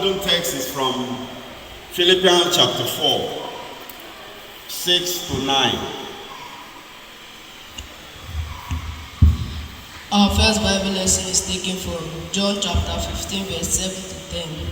golden text is from Philippians chapter 4, 6 to 9. Our first Bible lesson is taken from John chapter 15, verse 7 to 10.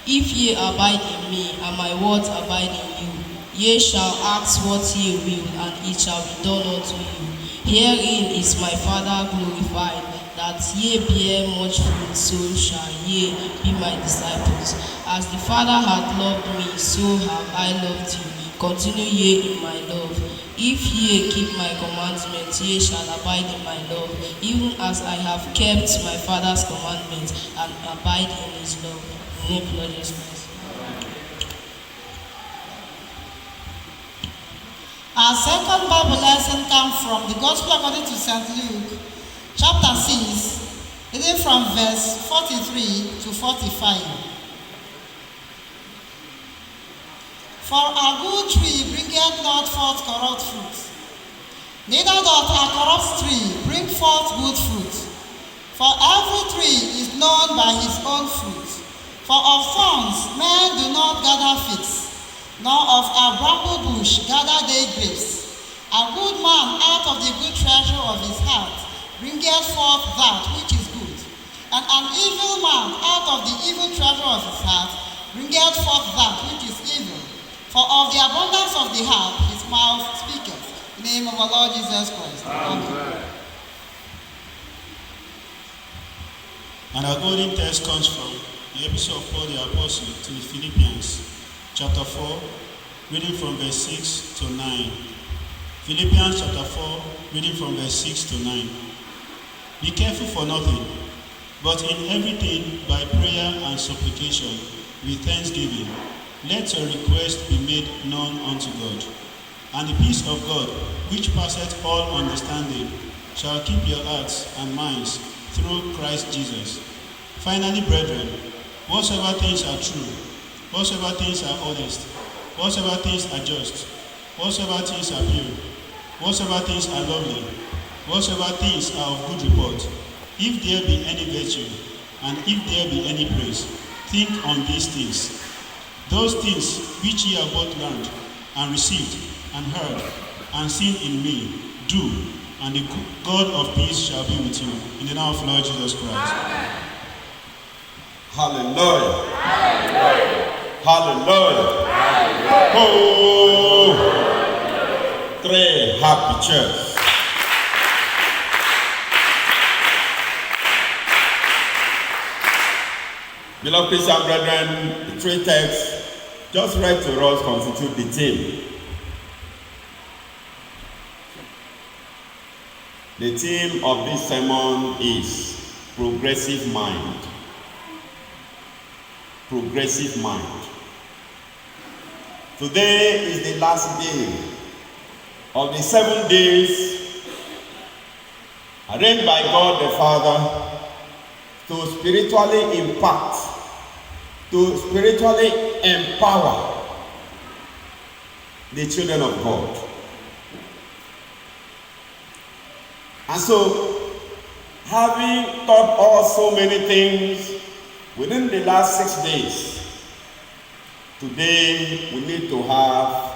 If ye abide in me, and my words abide in you, ye shall ask what ye will, and it shall be done unto you. Herein is my Father glorified, that ye bear much fruit, so shall ye be my disciples. As the Father hath loved me, so have I loved you. Continue ye in my love. If ye keep my commandments, ye shall abide in my love, even as I have kept my Father's commandments and abide in his love. In the name of Lord Jesus Christ. Our second Bible lesson comes from the Gospel according to St. Luke, chapter 6, reading from verse 43 to 45. For a good tree bringeth not forth corrupt fruit, neither doth a corrupt tree bring forth good fruit. For every tree is known by his own fruit. For of thorns men do not gather figs, nor of a bramble bush gather they grapes. A good man out of the good treasure of his heart bringeth forth that which is good, and an evil man out of the evil treasure of his heart bringeth forth that which is evil. For of the abundance of the heart his mouth speaketh. In the name of our Lord Jesus Christ. Amen. And our golden text comes from the epistle of Paul the Apostle to the Philippians, chapter 4, reading from verse 6 to 9. Philippians chapter 4, reading from verse 6 to 9. Be careful for nothing, but in everything by prayer and supplication with thanksgiving, let your request be made known unto God. And the peace of God, which passeth all understanding, shall keep your hearts and minds through Christ Jesus. Finally, brethren, whatsoever things are true, whatsoever things are honest, whatsoever things are just, whatsoever things are pure, whatsoever things are lovely, whatsoever things are of good report, if there be any virtue, and if there be any praise, think on these things. Those things which ye have both learned, and received, and heard, and seen in me, do, and the God of peace shall be with you. In the name of Lord Jesus Christ. Hallelujah. Hallelujah. Hallelujah. Oh, three happy church. Beloved Christian brethren, the three texts just read to us constitute the theme. The theme of this sermon is progressive mind. Progressive mind. Today is the last day of the 7 days arranged by God the Father to spiritually impact, to spiritually empower the children of God. And so, having taught us so many things within the last 6 days, today we need to have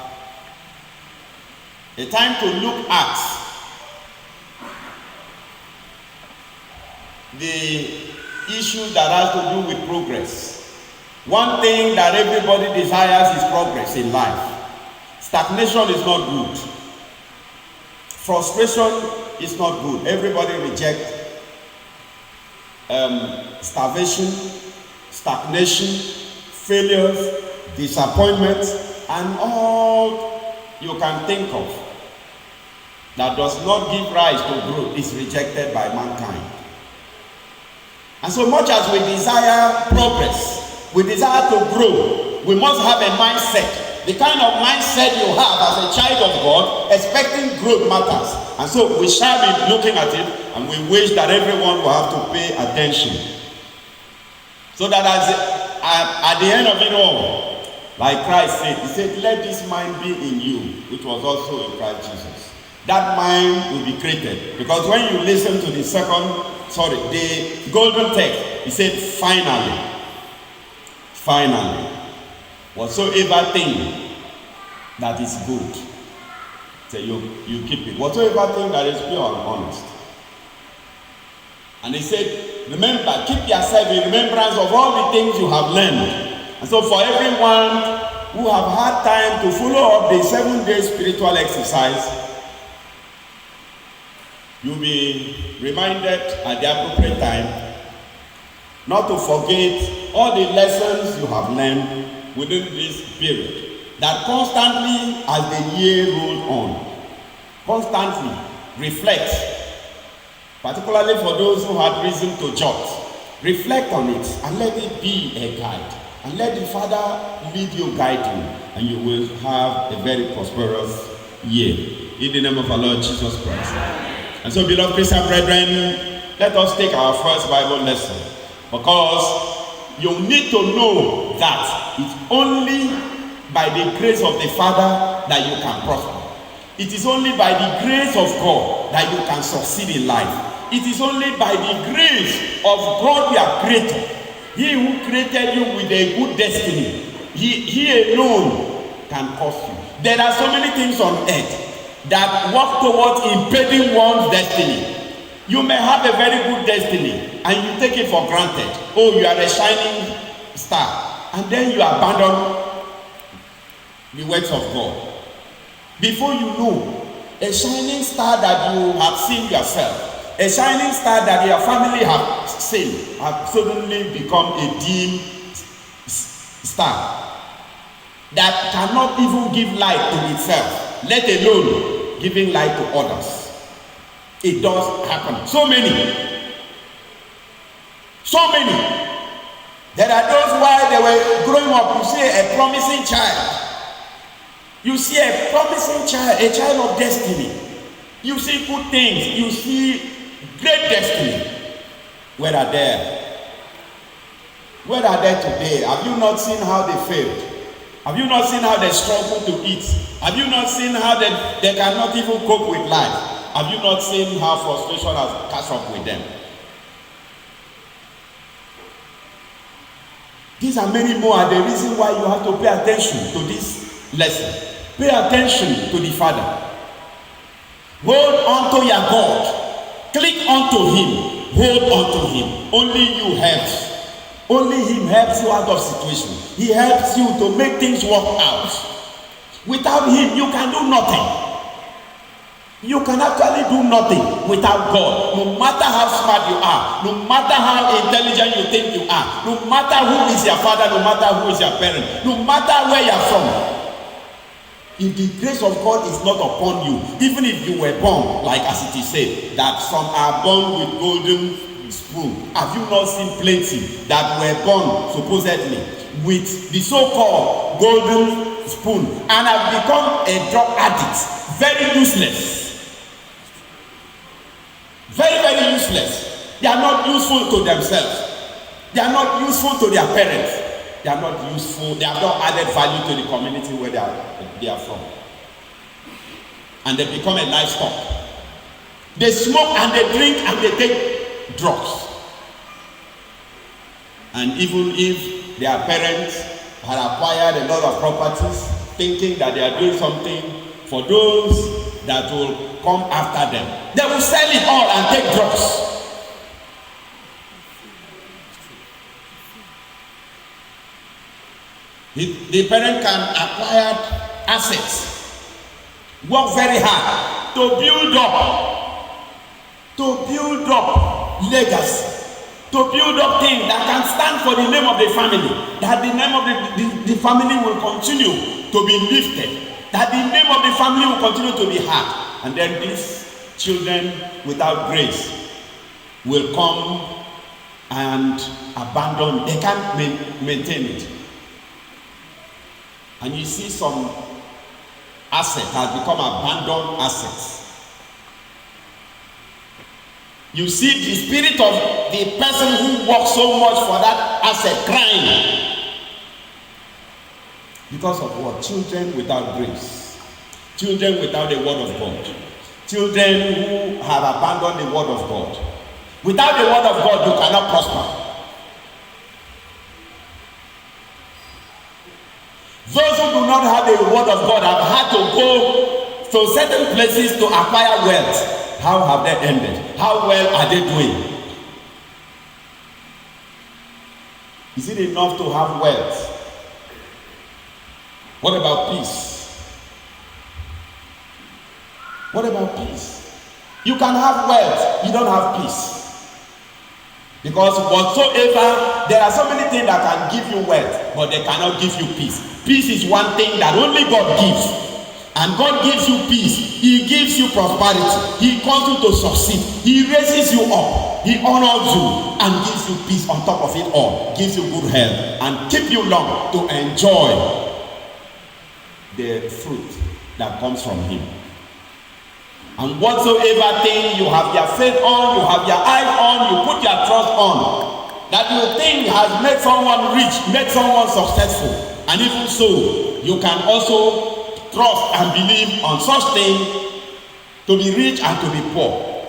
a time to look at the issue that has to do with progress. One thing that everybody desires is progress in life. Stagnation is not good. Frustration is not good. Everybody rejects starvation, stagnation, failures, disappointments, and all you can think of that does not give rise to growth is rejected by mankind. And so much as we desire progress, we desire to grow, we must have a mindset. The kind of mindset you have as a child of God, expecting growth matters. And so we shall be looking at it, and we wish that everyone will have to pay attention. So that at the end of it all, like Christ said, he said, let this mind be in you, which was also in Christ Jesus. That mind will be created. Because when you listen to the golden text, he said, finally. Finally, whatsoever thing that is good, so you keep it. Whatsoever thing that is pure and honest. And he said, remember, keep yourself in remembrance of all the things you have learned. And so for everyone who have had time to follow up the 7-day spiritual exercise, you'll be reminded at the appropriate time not to forget all the lessons you have learned within this period. That constantly, as the year rolled on, constantly reflect, particularly for those who had reason to jot. Reflect on it and let it be a guide. And let the Father lead you, guide you, and you will have a very prosperous year. In the name of our Lord Jesus Christ. And so, beloved Christian brethren, let us take our first Bible lesson, because you need to know that it's only by the grace of the Father that you can prosper. It is only by the grace of God that you can succeed in life. It is only by the grace of God your Creator. He who created you with a good destiny, he alone can cause you. There are so many things on earth that work towards impeding one's destiny. You may have a very good destiny and you take it for granted. Oh, you are a shining star. And then you abandon the works of God. Before you know, a shining star that you have seen yourself, a shining star that your family have seen, have suddenly become a dim star that cannot even give light to itself, let alone giving light to others. It does happen. So many. There are those while they were growing up, you see a promising child. You see a promising child, a child of destiny. You see good things. You see great destiny. Where are they? Where are they today? Have you not seen how they failed? Have you not seen how they struggle to eat? Have you not seen how they cannot even cope with life? Have you not seen how frustration has catch up with them? These are many more, and the reason why you have to pay attention to this lesson. Pay attention to the Father. Hold on to your God. Click onto Him. Hold on to Him. Only you helps. Only Him helps you out of situation. He helps you to make things work out. Without Him, you can do nothing. You can actually do nothing without God. No matter how smart you are, no matter how intelligent you think you are, no matter who is your father, no matter who is your parent, no matter where you're from, if the grace of God is not upon you, even if you were born, like as it is said, that some are born with golden spoon. Have you not seen plenty that were born supposedly with the so-called golden spoon and have become a drug addict? Very useless. Very, very useless. They are not useful to themselves. They are not useful to their parents. They are not useful. They have not added value to the community where they are from. And they become a livestock. They smoke and they drink and they take drugs. And even if their parents had acquired a lot of properties, thinking that they are doing something for those that will come after them, they will sell it all and take drugs. The parent can acquire assets, work very hard to build up legacy, to build up things that can stand for the name of the family, that the name of the family will continue to be lifted, that the name of the family will continue to be hard. And then these children without grace will come and abandon. They can't maintain it. And you see some assets has become abandoned assets. You see the spirit of the person who worked so much for that asset crying. Because of what? Children without grace. Children without the word of God. Children who have abandoned the word of God. Without the word of God, you cannot prosper. Those who do not have the word of God have had to go to certain places to acquire wealth. How have they ended? How well are they doing? Is it enough to have wealth? What about peace? What about peace? You can have wealth, you don't have peace. Because whatsoever, there are so many things that can give you wealth, but they cannot give you peace. Peace is one thing that only God gives. And God gives you peace. He gives you prosperity. He causes you to succeed. He raises you up. He honors you and gives you peace on top of it all. Gives you good health and keep you long to enjoy the fruit that comes from Him. And whatsoever thing you have your faith on, you have your eyes on, you put your trust on, that you think has made someone rich, made someone successful, and even so, you can also trust and believe on such things to be rich and to be poor.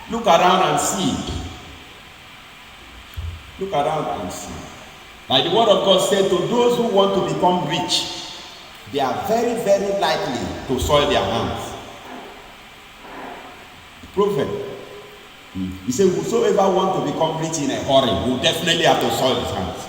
Look around and see. Look around and see. Like the word of God said, to those who want to become rich, they are very, very likely to soil their hands. Prophet. He said, whosoever want to become rich in a hurry will definitely have to soil his hands.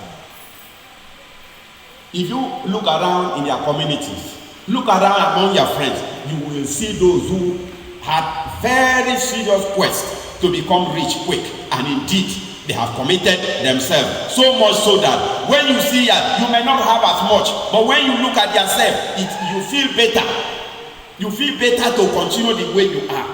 If you look around in your communities, look around among your friends, you will see those who had very serious quest to become rich quick, and indeed they have committed themselves so much so that when you see it, you may not have as much, but when you look at yourself, you feel better. You feel better to continue the way you are.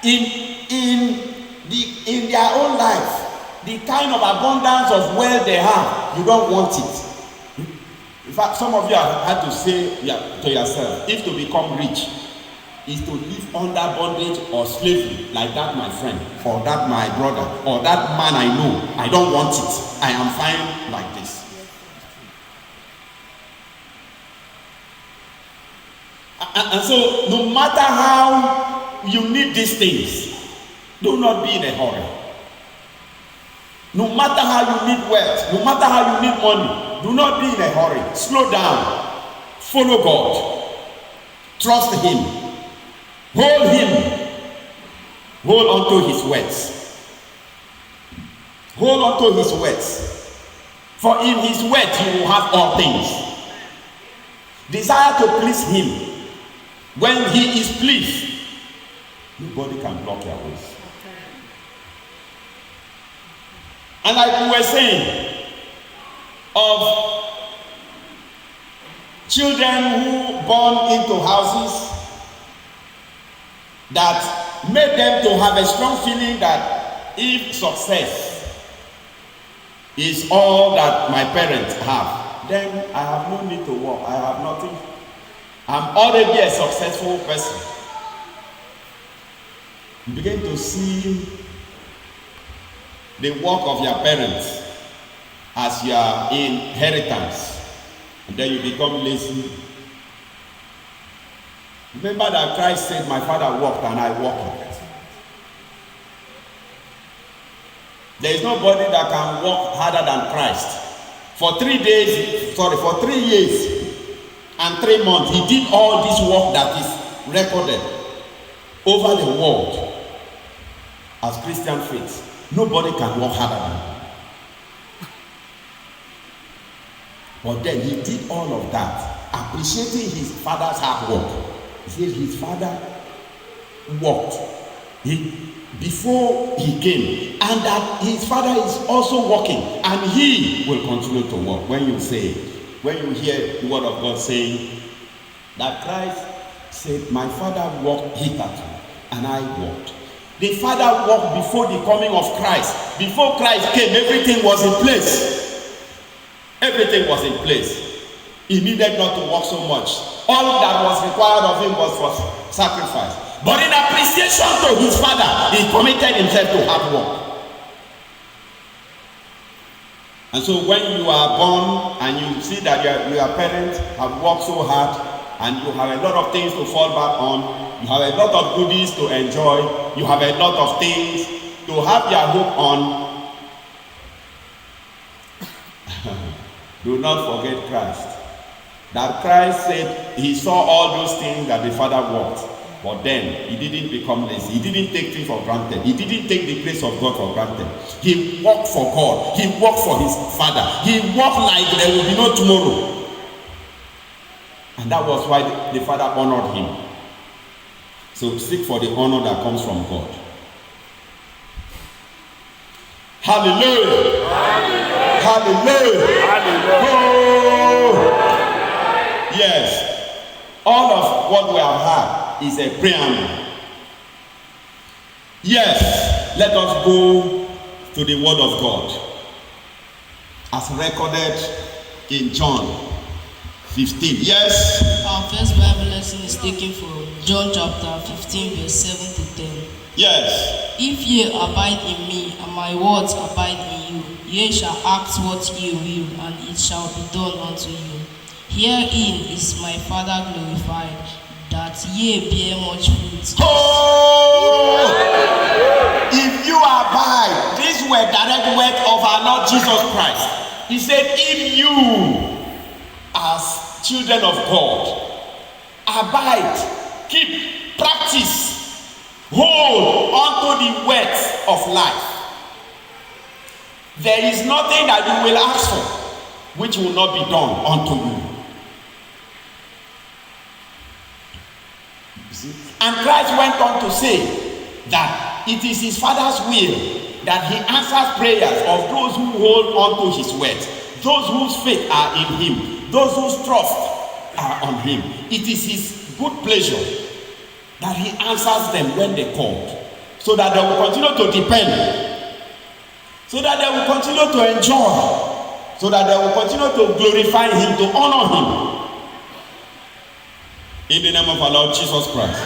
In their own life, the kind of abundance of wealth they have, you don't want it. In fact, some of you have had to say to yourself, if to become rich is to live under bondage or slavery, like that my friend, or that my brother, or that man I know, I don't want it. I am fine like this. And so, no matter how you need these things, do not be in a hurry. No matter how you need wealth, no matter how you need money, do not be in a hurry. Slow down. Follow God. Trust Him. Hold Him. Hold on to His words. Hold on to His words. For in His words you will have all things. Desire to please Him. When He is pleased, nobody can block your ways. And like we were saying, of children who born into houses that made them to have a strong feeling that if success is all that my parents have, then I have no need to work. I have nothing. I'm already a successful person. You begin to see the work of your parents as your inheritance, and then you become lazy. Remember that Christ said, my father walked and I walked. There is nobody that can walk harder than Christ. For 3 years and 3 months, he did all this work that is recorded over the world as Christian faith. Nobody can walk harder than him. But then he did all of that, appreciating his father's hard work. He said his father worked before he came, and that his father is also working, and he will continue to work. When you hear the word of God saying that Christ said, my father worked hitherto, and I worked. The father worked before the coming of Christ. Before Christ came, everything was in place. Everything was in place. He needed not to work so much. All that was required of him was for sacrifice. But in appreciation to his father, he committed himself to hard work. And so when you are born and you see that your parents have worked so hard, and you have a lot of things to fall back on, you have a lot of goodies to enjoy, you have a lot of things to have your hope on, Do not forget Christ. That Christ said he saw all those things that the Father worked, but then he didn't become lazy. He didn't take things for granted. He didn't take the grace of God for granted. He worked for God. He worked for his Father. He worked like there will be no tomorrow. And that was why the Father honored him. So seek for the honor that comes from God. Hallelujah! Hallelujah! Hallelujah! Oh! Yes, all of what we have had is a preamble. Yes, let us go to the Word of God as recorded in John 15. Yes. Our first Bible lesson is taken from John chapter 15, verse 7 to 10. Yes. If ye abide in me, and my words abide in you, ye shall ask what ye will, and it shall be done unto you. Herein is my Father glorified, that ye bear much fruit. Oh! If you abide, these were direct words of our Lord Jesus Christ. He said, if you, as children of God, abide, keep, practice, hold onto the words of life, there is nothing that you will ask for which will not be done unto you. And Christ went on to say that it is his Father's will that he answers prayers of those who hold on to his words, those whose faith are in him, those whose trust are on him. It is his good pleasure that he answers them when they call, so that they will continue to depend, so that they will continue to enjoy, so that they will continue to glorify him, to honor him. In the name of our Lord Jesus Christ.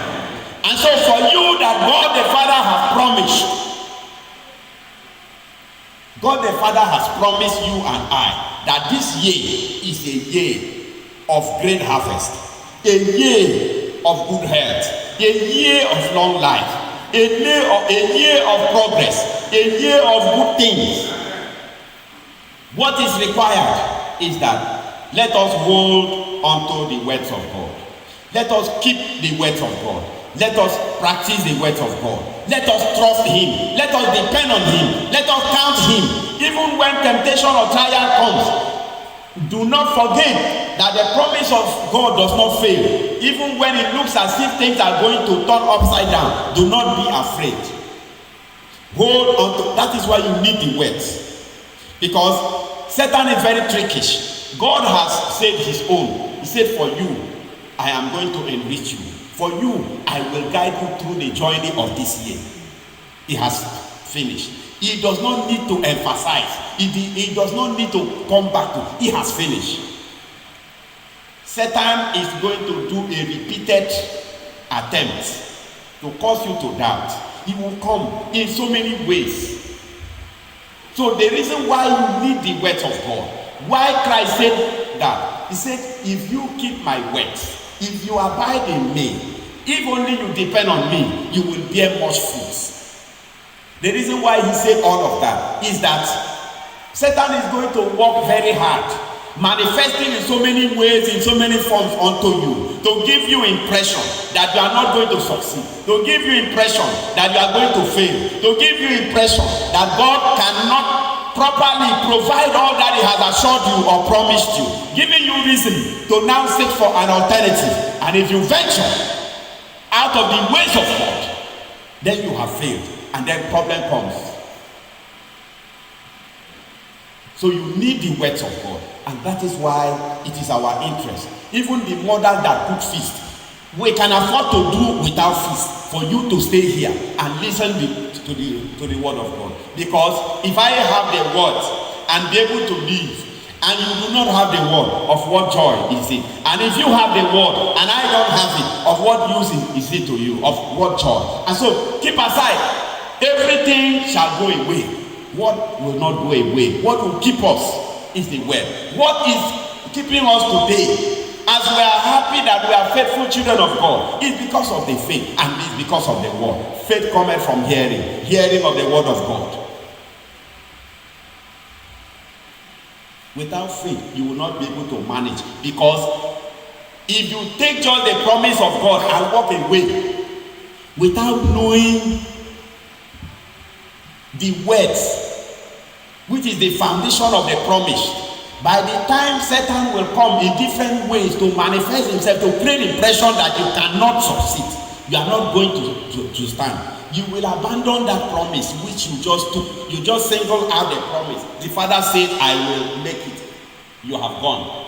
And so for you that God the Father has promised, God the Father has promised you and I that this year is a year of great harvest, a year of good health, a year of long life, a year of progress, a year of good things. What is required is that let us hold onto the words of God. Let us keep the words of God. Let us practice the words of God. Let us trust him. Let us depend on him. Let us count him. Even when temptation or trial comes, do not forget that the promise of God does not fail. Even when it looks as if things are going to turn upside down, do not be afraid. Hold on to, that is why you need the words. Because Satan is very trickish. God has said his own. He said, for you, I am going to enrich you. For you, I will guide you through the journey of this year. He has finished. He does not need to emphasize. He does not need to come back to. He has finished. Satan is going to do a repeated attempt to cause you to doubt. He will come in so many ways. So the reason why you need the words of God, why Christ said that, he said, if you keep my words, if you abide in me, if only you depend on me, you will bear much fruit. The reason why he said all of that is that Satan is going to work very hard, manifesting in so many ways, in so many forms unto you, to give you impression that you are not going to succeed, to give you impression that you are going to fail, to give you impression that God cannot properly provide all that he has assured you or promised you, giving you reason to now seek for an alternative. And if you venture out of the ways of God, then you have failed, and then problem comes. So you need the words of God, and that is why it is our interest. Even the mothers that cook feast, we can afford to do without feast for you to stay here and listen to the word of God. Because if I have the word and be able to live, and you do not have the word, of what joy is it? And if you have the word and I don't have it, of what use is it to you? Of what joy? And so keep aside. Everything shall go away. What will not go away? What will keep us is the word. What is keeping us today? As we are happy that we are faithful children of God, it's because of the faith, and it's because of the word. Faith cometh from hearing, hearing of the word of God. Without faith, you will not be able to manage. Because if you take just the promise of God and walk away without knowing the words, which is the foundation of the promise, by the time Satan will come in different ways to manifest himself, to create the impression that you cannot succeed, you are not going to stand. You will abandon that promise which you just took. You just singled out the promise. The Father said, I will make it. You have gone.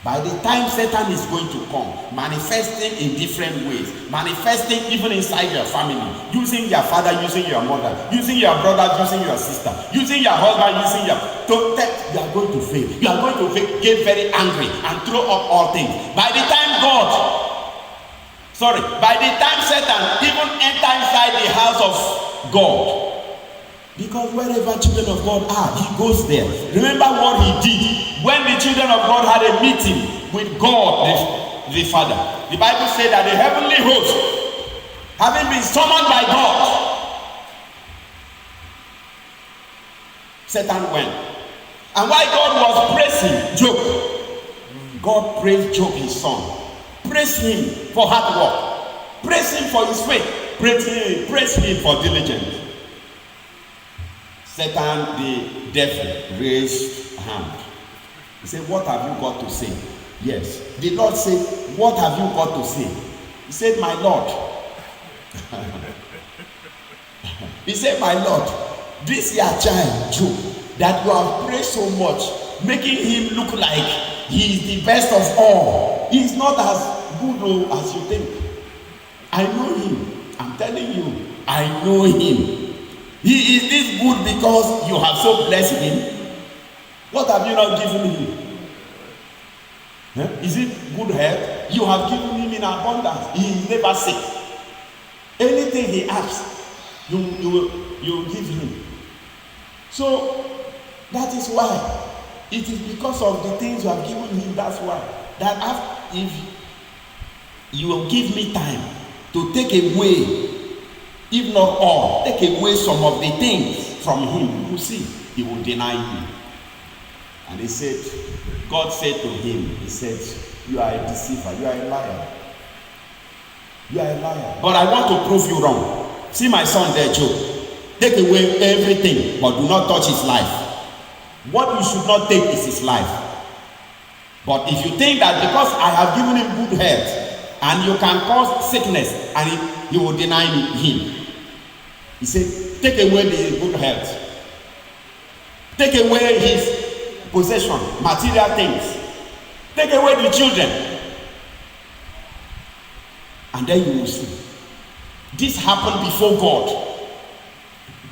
By the time Satan is going to come, manifesting in different ways, manifesting even inside your family, using your father, using your mother, using your brother, using your sister, using your husband, using your you are going to fail. You are going to get very angry and throw up all things. By the time Satan even enter inside the house of God, because wherever children of God are, he goes there. Remember what he did when the children of God had a meeting with God, the Father. The Bible said that the heavenly host, having been summoned by God, Satan went. And while God was praising Job, God praised Job, his son. Praise him for hard work. Praise him for his faith. Praise him for diligence. Satan, the devil, raised a hand. He said, what have you got to say? Yes. The Lord said, what have you got to say? He said, my Lord. He said, my Lord, this your child, Job, that you have praised so much, making him look like he is the best of all. He is not as good as you think. I know him. I'm telling you, I know him. He is this good because you have so blessed him. What have you not given him? Is it good health? You have given him in abundance. He is never sick. Anything he asks, you give him. So that is why. It is because of the things you have given him. That's why. That if you will give me time to take away, if not all, take away some of the things from him, you will see, he will deny you. And he said, God said to him, he said, you are a deceiver, you are a liar. You are a liar. But I want to prove you wrong. See my son there, Job. Take away everything, but do not touch his life. What you should not take is his life. But if you think that because I have given him good health, and you can cause sickness, and you will deny him. He said, take away the good health. Take away his possession, material things. Take away the children. And then you will see. This happened before God.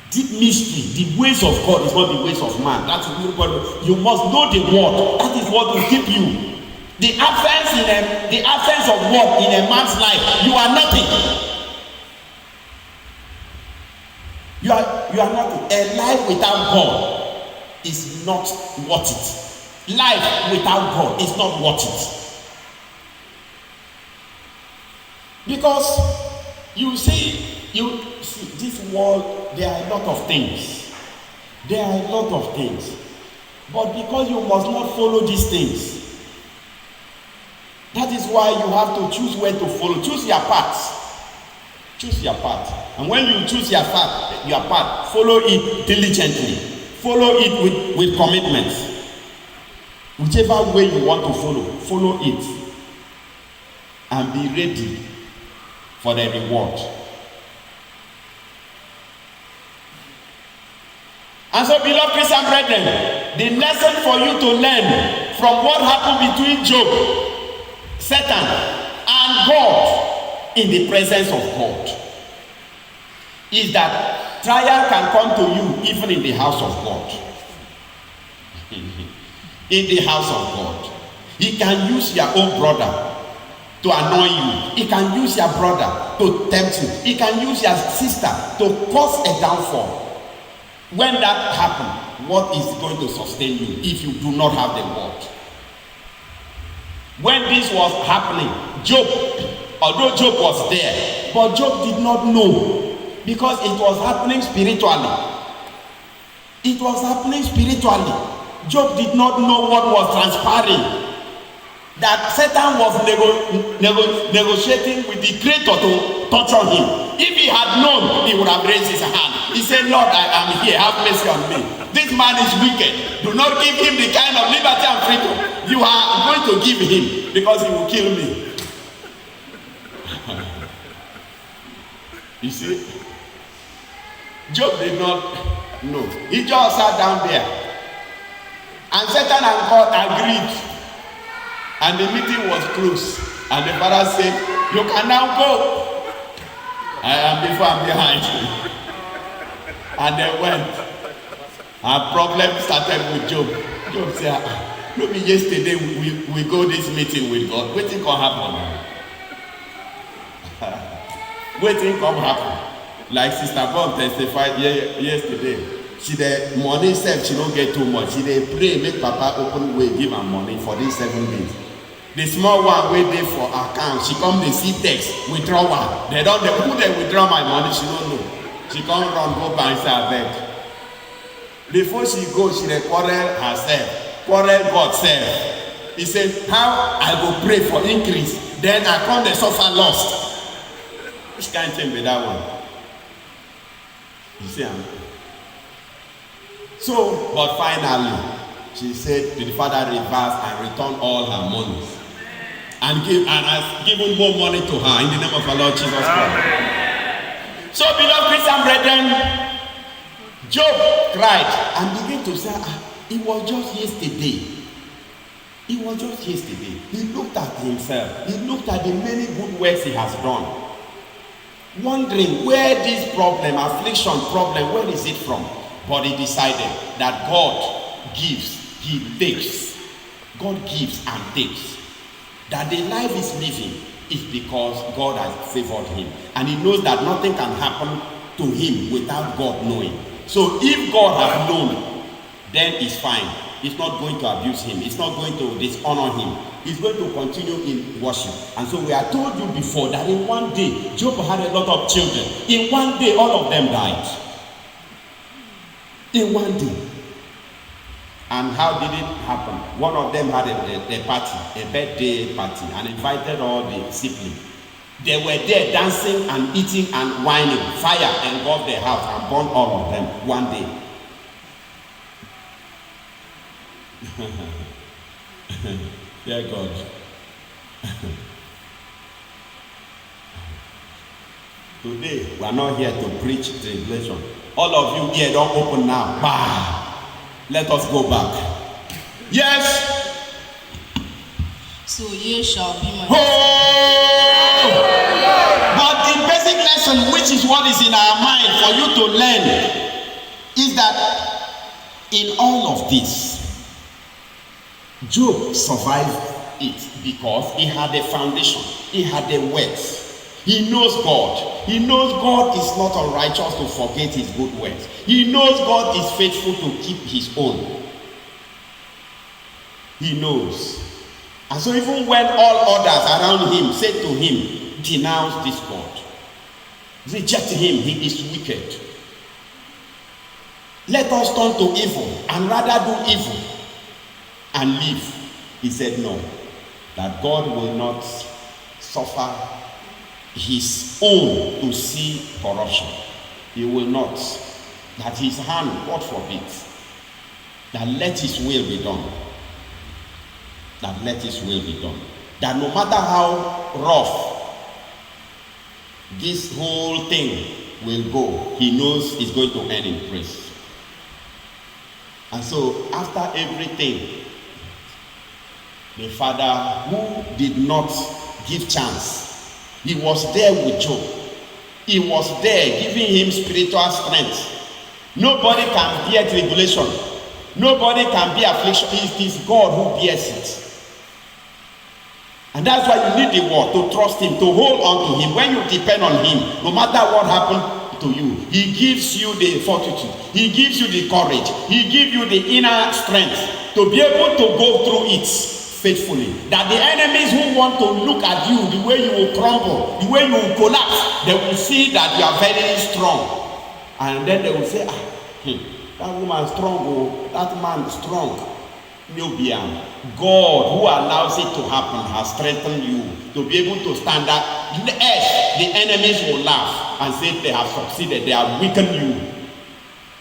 Deep mystery, the ways of God is not the ways of man. That's what you must know the word. That is what will keep you. The absence of word in a man's life, you are nothing. You are nothing. A life without God is not worth it. Life without God is not worth it. Because you see this world, there are a lot of things. There are a lot of things. But because you must not follow these things, that is why you have to choose where to follow. Choose your path. Choose your path. And when you choose your path, follow it diligently. Follow it with commitment. Whichever way you want to follow it. And be ready for the reward. And so, beloved Christian brethren, the lesson for you to learn from what happened between Job, Satan, and God in the presence of God is that trial can come to you even in the house of God. In the house of God. He can use your own brother to annoy you. He can use your brother to tempt you. He can use your sister to cause a downfall. When that happens, what is going to sustain you if you do not have the word? When this was happening, Job, although Job was there, but Job did not know because it was happening spiritually. It was happening spiritually. Job did not know what was transpiring. That Satan was negotiating with the Creator to torture him. If he had known, he would have raised his hand. He said, Lord, I am here. Have mercy on me. This man is wicked. Do not give him the kind of liberty and freedom you are going to give him, because he will kill me. You see? Job did not know. He just sat down there. And Satan and God agreed. And the meeting was closed. And the father said, you can now go. I am before and behind. And they went. Our problem started with Job. Job said, maybe yesterday we go this meeting with God. Waiting can happen. Waiting can happen. Like Sister Bob testified yesterday. She the money said she don't get too much. She dey pray make Papa open way give her money for these 7 days. The small one wey dey for account, she come dey see text withdraw one. They don dey who dey withdraw my money, she no know. She come run go buy abeg. Before she go, she dey quarrel herself, quarrel God sef. He says, how I go pray for increase, then I come dey suffer loss. Which kind thing be that one? You see am? So, but finally, she said to the father, reverse and return all her monies. And has given more money to her in the name of our Lord Jesus Christ. So, beloved Christian brethren, Job cried and began to say, it was just yesterday. It was just yesterday. He looked at himself. He looked at the many good works he has done. Wondering where this problem, affliction problem, where is it from? But he decided that God gives, he takes. God gives and takes. That the life he's living is because God has favored him. And he knows that nothing can happen to him without God knowing. So if God has known, then it's fine. It's not going to abuse him. It's not going to dishonor him. He's going to continue in worship. And so we have told you before that in one day, Job had a lot of children. In one day, all of them died. In one day. And how did it happen? One of them had a party, a birthday party, and invited all the siblings. They were there dancing and eating and whining. Fire engulfed the house and burned all of them one day. Dear God. Today, we are not here to preach tribulation. All of you here, don't open now. Bah! Let us go back. Yes. So ye shall be my. Oh! But the basic lesson, which is what is in our mind for you to learn, is that in all of this, Job survived it because he had a foundation, he had a works. He knows God. He knows God is not unrighteous to forget his good works. He knows God is faithful to keep his own. He knows. And so even when all others around him said to him, denounce this God, reject him, he is wicked. Let us turn to evil and rather do evil and live. He said no, that God will not suffer his own to see corruption. He will not. That his hand, God forbid, that let his will be done. That let his will be done. That no matter how rough this whole thing will go, he knows it's going to end in praise. And so after everything, the father who did not give chance, he was there with Job. He was there giving him spiritual strength. Nobody can bear tribulation. Nobody can bear affliction. It is God who bears it. And that's why you need the word to trust him, to hold on to him. When you depend on him, no matter what happened to you, he gives you the fortitude. He gives you the courage. He gives you the inner strength to be able to go through it faithfully. That the enemies who want to look at you, the way you will crumble, the way you will collapse, they will see that you are very strong. And then they will say, that woman strong, oh, that man strong. No be am. God who allows it to happen has strengthened you to be able to stand up. Yes, the enemies will laugh and say they have succeeded, they have weakened you.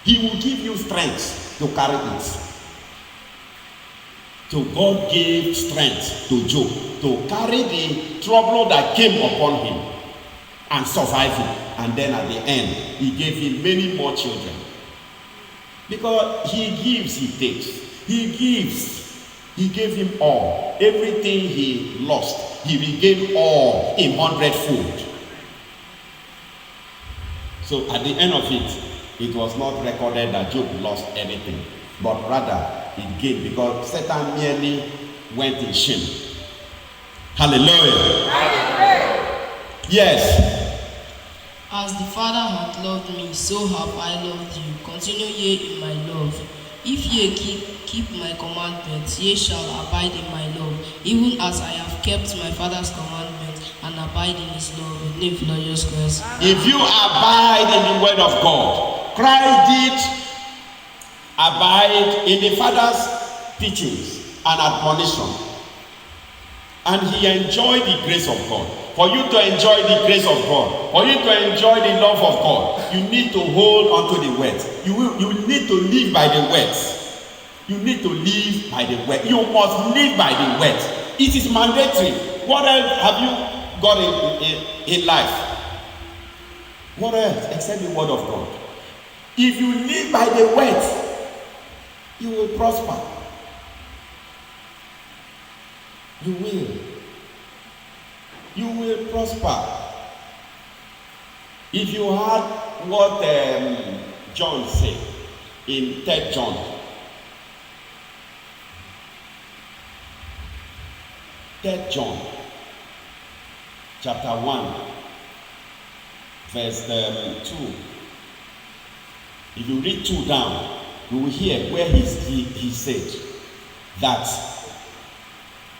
He will give you strength to carry it. So God gave strength to Job to carry the trouble that came upon him and survive it. And then at the end, he gave him many more children. Because he gives, he takes. He gives. He gave him all. Everything he lost, he regained all in 100-fold. So at the end of it, it was not recorded that Job lost anything, but rather it gained, because Satan merely went in shame. Hallelujah. Yes. As the Father hath loved me, so have I loved you. Continue ye in my love. If ye keep my commandments, ye shall abide in my love, even as I have kept my Father's commandments and abide in his love. In the name of Lord Jesus Christ. If you abide in the word of God, Christ did abide in the Father's teachings and admonition, and he enjoyed the grace of God. For you to enjoy the grace of God, for you to enjoy the love of God, you need to hold on to the words. You need to live by the words. You need to live by the word. You must live by the words. It is mandatory. What else have you got in life? What else except the word of God? If you live by the words, you will prosper. You will. You will prosper. If you heard what John said in 3 John, chapter 1, verse 2. If you read 2 down, you will hear where he said that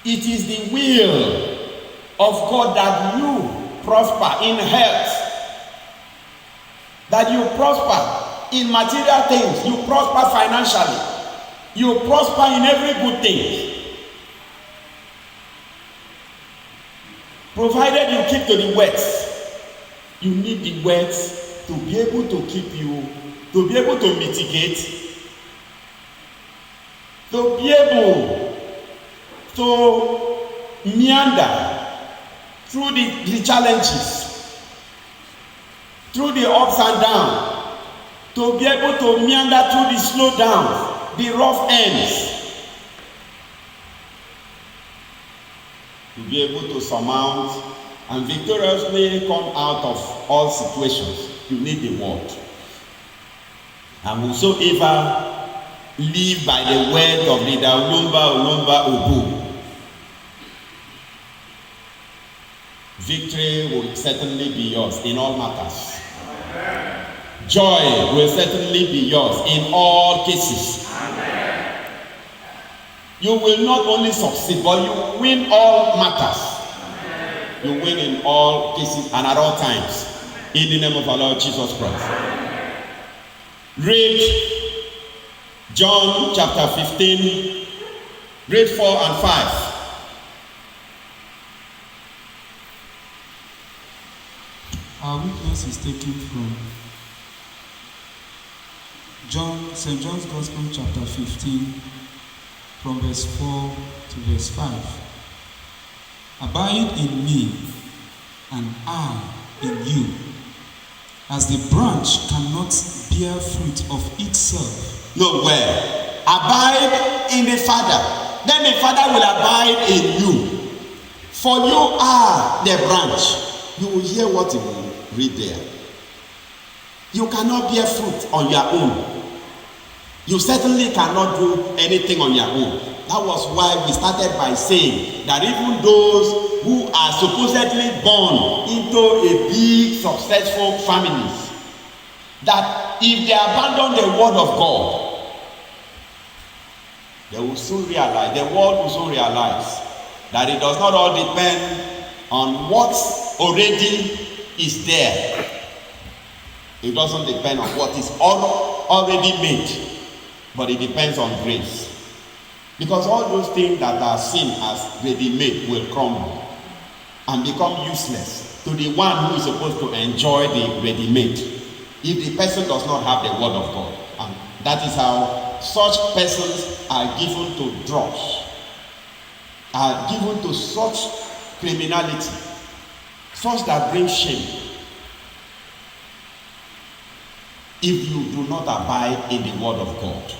it is the will of God that you prosper in health, that you prosper in material things, you prosper financially, you prosper in every good thing, provided you keep to the words. You need the words to be able to keep you, to be able to mitigate, to be able to meander through the challenges, through the ups and downs, to be able to meander through the slow downs, the rough ends, to be able to surmount and victoriously come out of all situations. You need the word. And whosoever live by the word of the Olumba Obu, victory will certainly be yours in all matters. Amen. Joy will certainly be yours in all cases. Amen. You will not only succeed, but you will win all matters. Amen. You win in all cases and at all times. In the name of our Lord Jesus Christ. Amen. Read John chapter 15, read 4 and 5. Our witness is taken from St. John's Gospel, chapter 15, from verse 4 to verse 5. Abide in me, and I in you. As the branch cannot bear fruit of itself. Nowhere. Abide in the Father. Then the Father will abide in you. For you are the branch. You will hear what he will read there. You cannot bear fruit on your own. You certainly cannot do anything on your own. That was why we started by saying that even those who are supposedly born into a big successful families, that if they abandon the word of God, they will soon realize, the world will soon realize that it does not all depend on what already is there. It doesn't depend on what is already made, but it depends on grace. Because all those things that are seen as ready-made will crumble and become useless to the one who is supposed to enjoy the ready-made, if the person does not have the word of God. And that is how such persons are given to drugs, are given to such criminality, such that brings shame, if you do not abide in the word of God,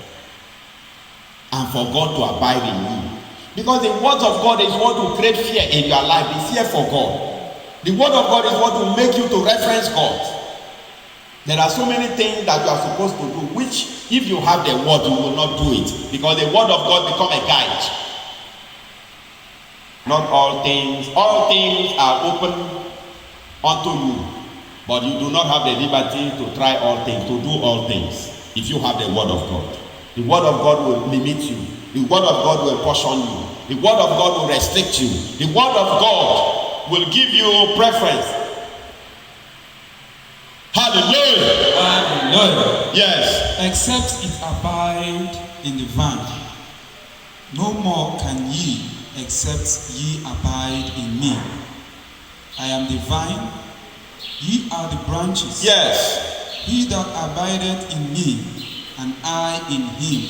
and for God to abide in you. Because the word of God is what will create fear in your life, the fear for God. The word of God is what will make you to reference God. There are so many things that you are supposed to do, which if you have the word, you will not do it, because the word of God become a guide. Not all things are open unto you, but you do not have the liberty to try all things, to do all things, if you have the word of God. The word of God will limit you. The word of God will portion you. The word of God will restrict you. The word of God will give you preference. Hallelujah. Hallelujah. Yes. Except it abide in the vine, no more can ye, except ye abide in me. I am the vine, ye are the branches. Yes. He that abideth in me, and I in him,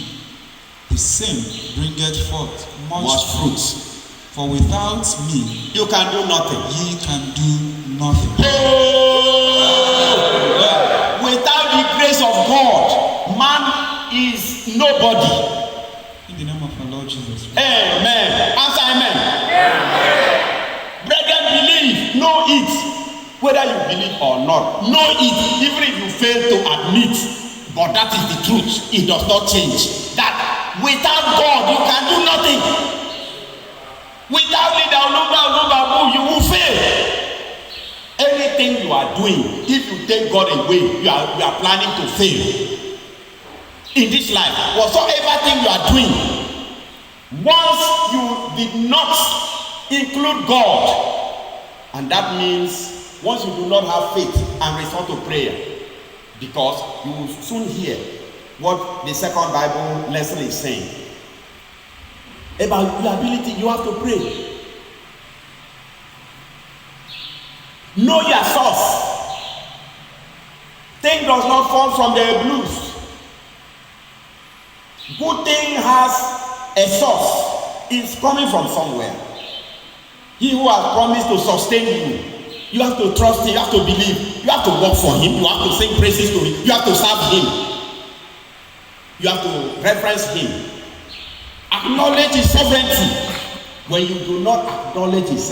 the same bringeth forth much fruit. For without me, you can do nothing. Ye can do nothing. Oh! Without the grace of God, man is nobody. In the name of our Lord Jesus. Amen. Answer amen. Amen. Brethren, believe, know it. Whether you believe or not, know it. Even if you fail to admit, but that is the truth. It does not change. That without God, you can do nothing. Without leader, you will fail. Anything you are doing, if you take God away, you are planning to fail. In this life, whatsoever thing you are doing, once you did not include God, and that means once you do not have faith and resort to prayer, because you will soon hear what the second Bible lesson is saying about your ability. You have to pray. Know your source. Thing does not fall from the blues. Good thing has a source. It's coming from somewhere. He who has promised to sustain you, you have to trust him, you have to believe, you have to work for him, you have to sing praises to him, you have to serve him, you have to reference him. Acknowledge his sovereignty. When you do not acknowledge his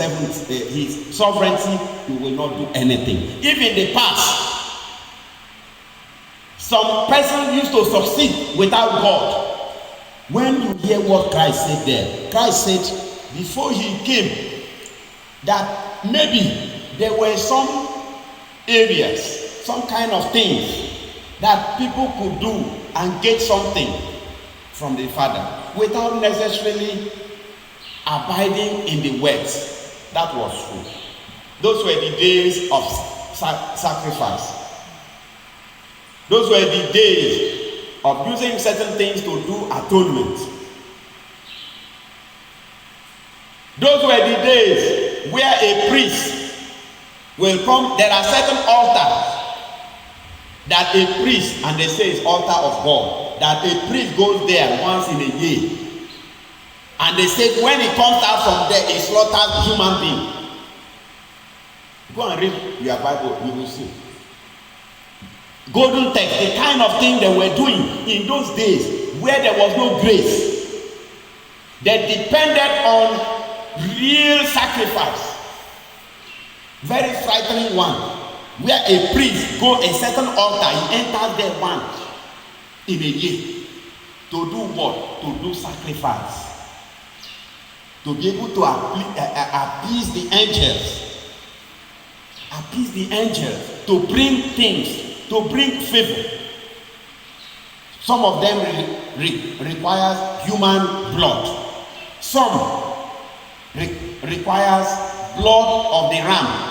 sovereignty, you will not do anything. If in the past, some person used to succeed without God, when you hear what Christ said there, Christ said before he came that maybe there were some areas, some kind of things that people could do and get something from the Father without necessarily abiding in the words. That was true. Those were the days of sacrifice. Those were the days of using certain things to do atonement. Those were the days where a priest will come. There are certain altars that a priest, and they say it's altar of God, that a priest goes there once in a year. And they say when he comes out from there, he slaughters human being. Go and read your Bible, you will see. Golden text, the kind of thing they were doing in those days where there was no grace. They depended on real sacrifice. Very frightening one. Where a priest go a certain altar, he enters there once in a year. To do what? To do sacrifice. To be able to appease the angels. Appease the angels. To bring things. To bring favor. Some of them requires human blood. Some requires blood of the ram.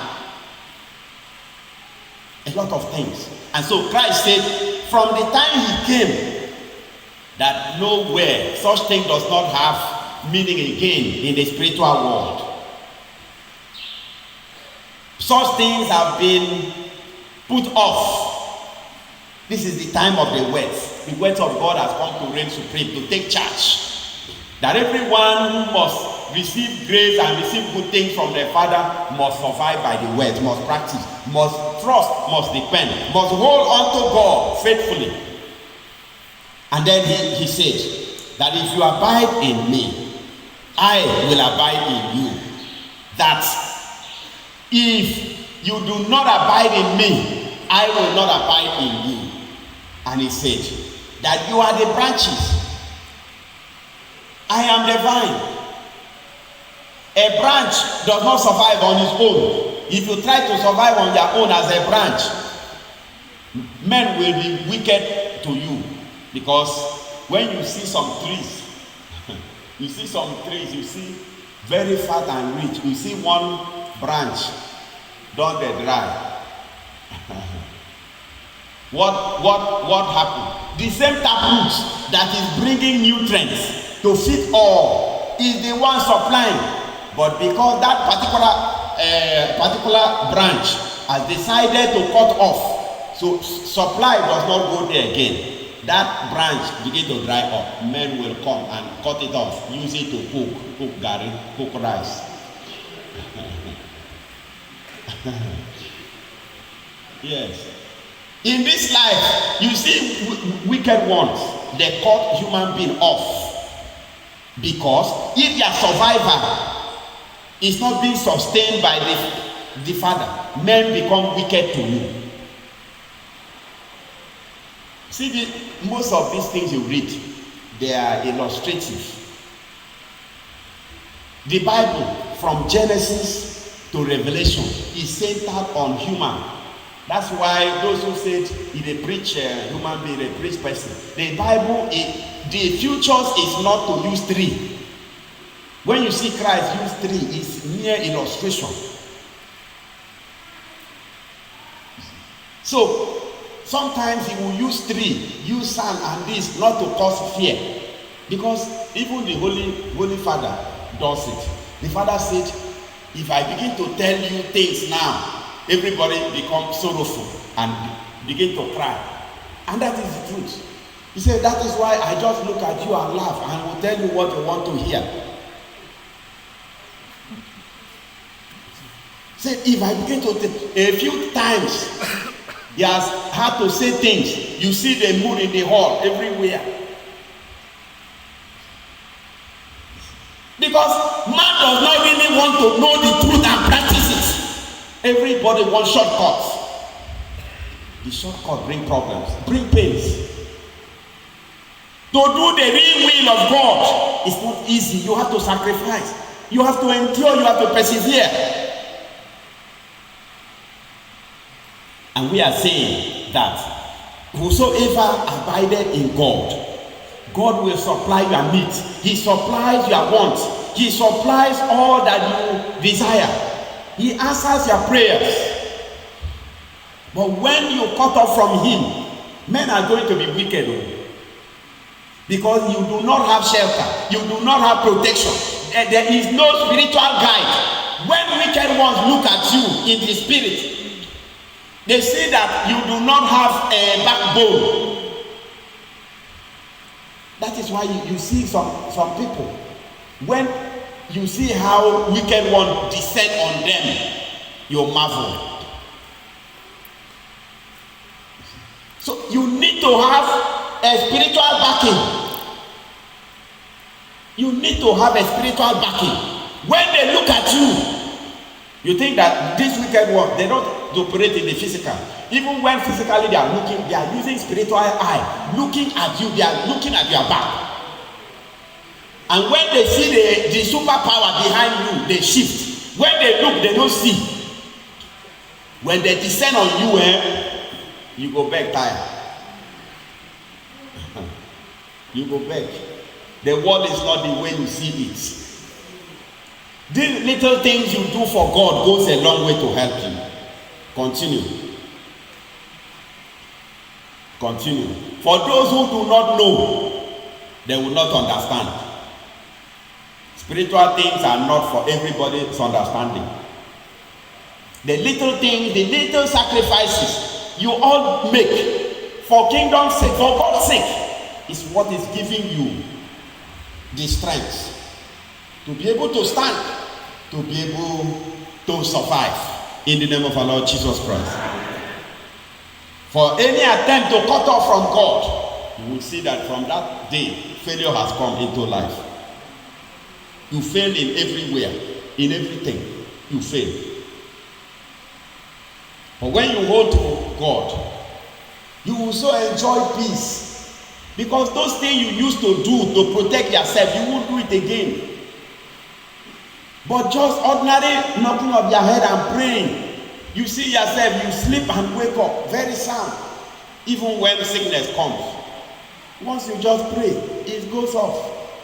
A lot of things. And so Christ said, from the time he came that nowhere such thing does not have meaning again in the spiritual world. Such things have been put off. This is the time of the words. The words of God has come to reign supreme, to take charge. That everyone who must receive grace and receive good things from their Father must survive by the words, must practice, must trust, must depend, must hold on to God faithfully. And then he said that if you abide in me, I will abide in you. That if you do not abide in me, I will not abide in you. And he said that you are the branches, I am the vine. A branch does not survive on its own. If you try to survive on your own as a branch, men will be wicked to you. Because when you see some trees, you see very fat and rich. You see one branch, don't they dry? What happened? The same taproot that is bringing nutrients to feed all is the one supplying. But because that particular branch has decided to cut off, so supply does not go there again. That branch begin to dry up. Men will come and cut it off, use it to cook garri, cook rice. Yes. In this life, you see wicked ones, they cut human being off. Because if their survival is not being sustained by the Father, men become wicked to you. See, most of these things you read, they are illustrative. The Bible, from Genesis to Revelation, is centered on human. That's why those who said if they preach human being, they preach person. The Bible, the futures is not to use three. When you see Christ use three, it's mere illustration. So sometimes he will use three, use sand and this, not to cause fear. Because even the Holy Father does it. The Father said, if I begin to tell you things now, everybody becomes sorrowful and begin to cry. And that is the truth. He said, that is why I just look at you and laugh and will tell you what you want to hear. He said, if I begin to a few times, he has had to say things. You see the mood in the hall everywhere. Because man does not really want to know the truth and practice it. Everybody wants shortcuts. The shortcut bring problems, bring pains. To do the real will of God is not easy. You have to sacrifice. You have to endure. You have to persevere. And we are saying that whosoever abideth in God, God will supply your needs. He supplies your wants. He supplies all that you desire. He answers your prayers. But when you cut off from him, men are going to be wicked. Because you do not have shelter. You do not have protection. There is no spiritual guide. When wicked ones look at you in the spirit, they see that you do not have a backbone. That is why you see some people, when you see how wicked ones descend on them, you marvel. So you need to have a spiritual backing. You need to have a spiritual backing. When they look at you, you think that this wicked one, they don't operate in the physical. Even when physically they are looking, they are using spiritual eye, looking at you, they are looking at your back. And when they see the superpower behind you, they shift. When they look, they don't see. When they descend on you, you go back tired. You go back. The world is not the way you see it. These little things you do for God goes a long way to help you. Continue. Continue. For those who do not know, they will not understand. Spiritual things are not for everybody's understanding. The little things, the little sacrifices you all make for kingdom's sake, for God's sake, is what is giving you the strength to be able to stand, to be able to survive in the name of our Lord Jesus Christ. For any attempt to cut off from God, you will see that from that day, failure has come into life. You fail in everywhere, in everything, you fail. But when you hold to God, you will so enjoy peace. Because those things you used to do to protect yourself, you won't do it again. But just ordinary knocking of your head and praying, you see yourself, you sleep and wake up very sound. Even when sickness comes. Once you just pray, it goes off.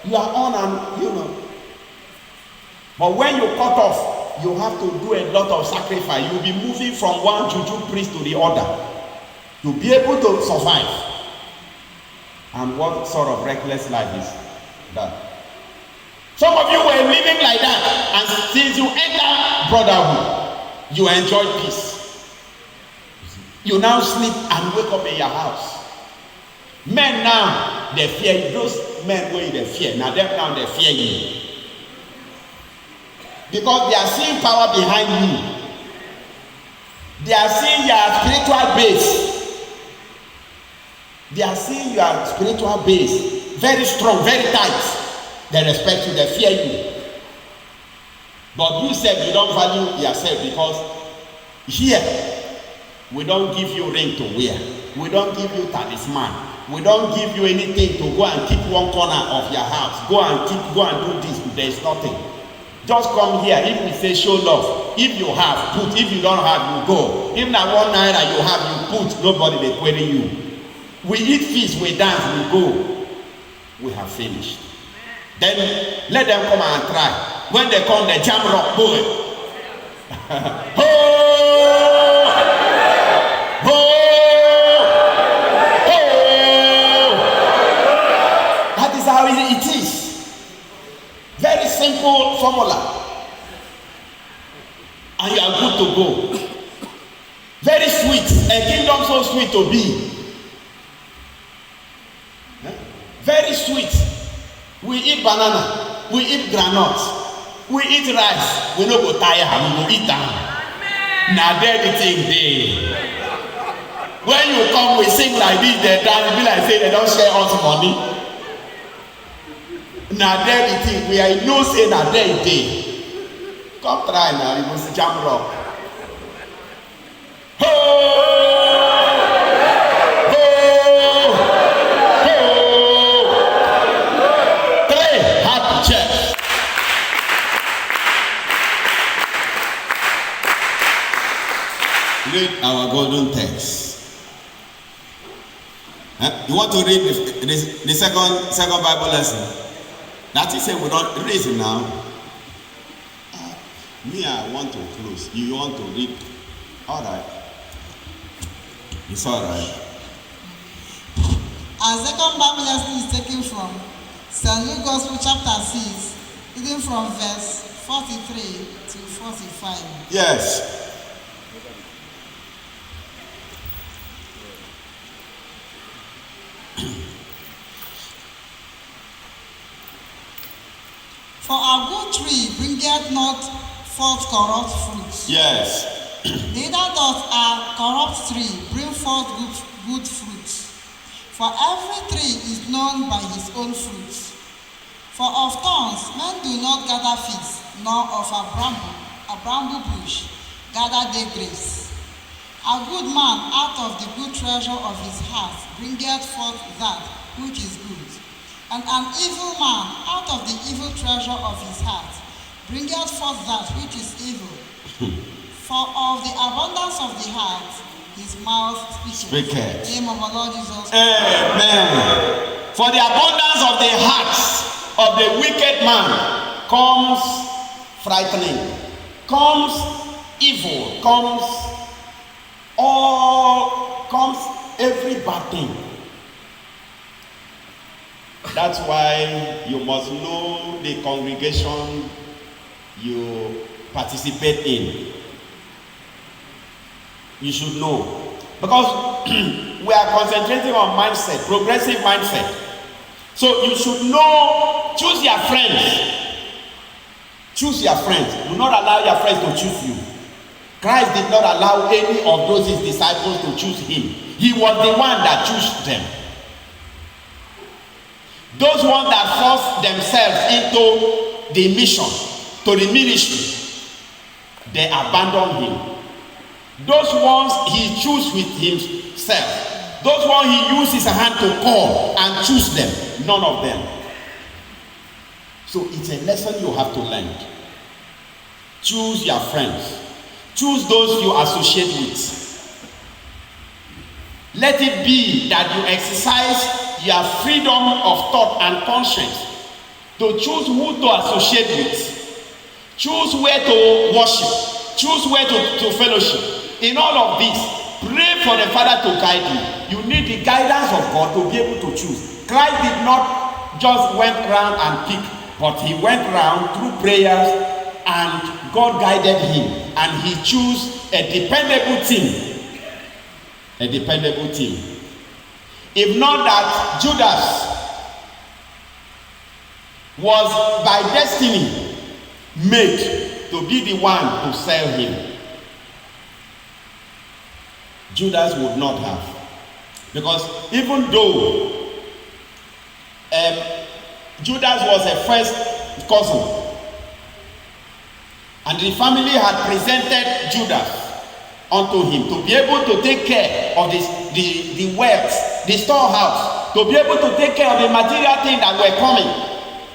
You are on and you know. But when you cut off, you have to do a lot of sacrifice. You'll be moving from one juju priest to the other. You'll be able to survive. And what sort of reckless life is that? Some of you were living like that, and since you enter brotherhood, you enjoy peace. You now sleep and wake up in your house. Men now, they fear you. Those men who they fear, now them now they fear you. Because they are seeing power behind you. They are seeing your spiritual base. They are seeing your spiritual base very strong, very tight. They respect you, they fear you. But you said you don't value yourself because here we don't give you ring to wear. We don't give you talisman. We don't give you anything to go and keep one corner of your house. Go and do this. There is nothing. Just come here. If we say show love, if you have, put. If you don't have, you go. If not 1 naira you have, you put. Nobody they query you. We eat fish, we dance, we go. We have finished. Then let them come and try. When they come, they jam rock, boy. Oh! Oh! Oh! That is how it is. Very simple formula. And you are good to go. Very sweet. A kingdom so sweet to be. Very sweet. We eat banana, we eat groundnut, we eat rice. We no go tire, we go eat them. Now there the thing dey. When you come, we sing like this, they dance, be like say they don't share us money. Now there the thing, we are no say na there it dey. Come try now, you must jam rock. Oh! Read our golden text. You want to read the second Bible lesson? That is say we don't read it now. Me, I want to close. You want to read? All right. It's all right. Our second Bible lesson is taken from St. Luke Gospel chapter 6, reading from verse 43 to 45. Yes. For a good tree bringeth not forth corrupt fruit. Yes. Neither doth a corrupt tree bring forth good fruit. For every tree is known by his own fruit. For of thorns men do not gather figs, nor of a bramble bush gather they grapes. A good man out of the good treasure of his heart bringeth forth that which is good. And an evil man out of the evil treasure of his heart bringeth forth that which is evil. For of the abundance of the heart his mouth speaketh. In the name of our Lord Jesus Christ. Amen. For the abundance of the hearts of the wicked man comes frightening, comes evil, comes every bad thing. That's why you must know the congregation you participate in. You should know. Because we are concentrating on mindset, progressive mindset. So you should know, choose your friends. Choose your friends. Do not allow your friends to choose you. Christ did not allow any of those his disciples to choose him. He was the one that chose them. Those ones that forced themselves into the mission, to the ministry, they abandoned him. Those ones he chose with himself. Those ones he used his hand to call and choose them. None of them. So it's a lesson you have to learn. Choose your friends. Choose those you associate with. Let it be that you exercise your freedom of thought and conscience to choose who to associate with. Choose where to worship. Choose where to fellowship. In all of this, pray for the Father to guide you. You need the guidance of God to be able to choose. Christ did not just went around and pick, but he went around through prayers and God guided him and he chose a dependable team. A dependable team. If not that, Judas was by destiny made to be the one to sell him. Judas would not have. Because even though Judas was a first cousin, and the family had presented Judas unto him to be able to take care of the wealth, the storehouse, to be able to take care of the material things that were coming.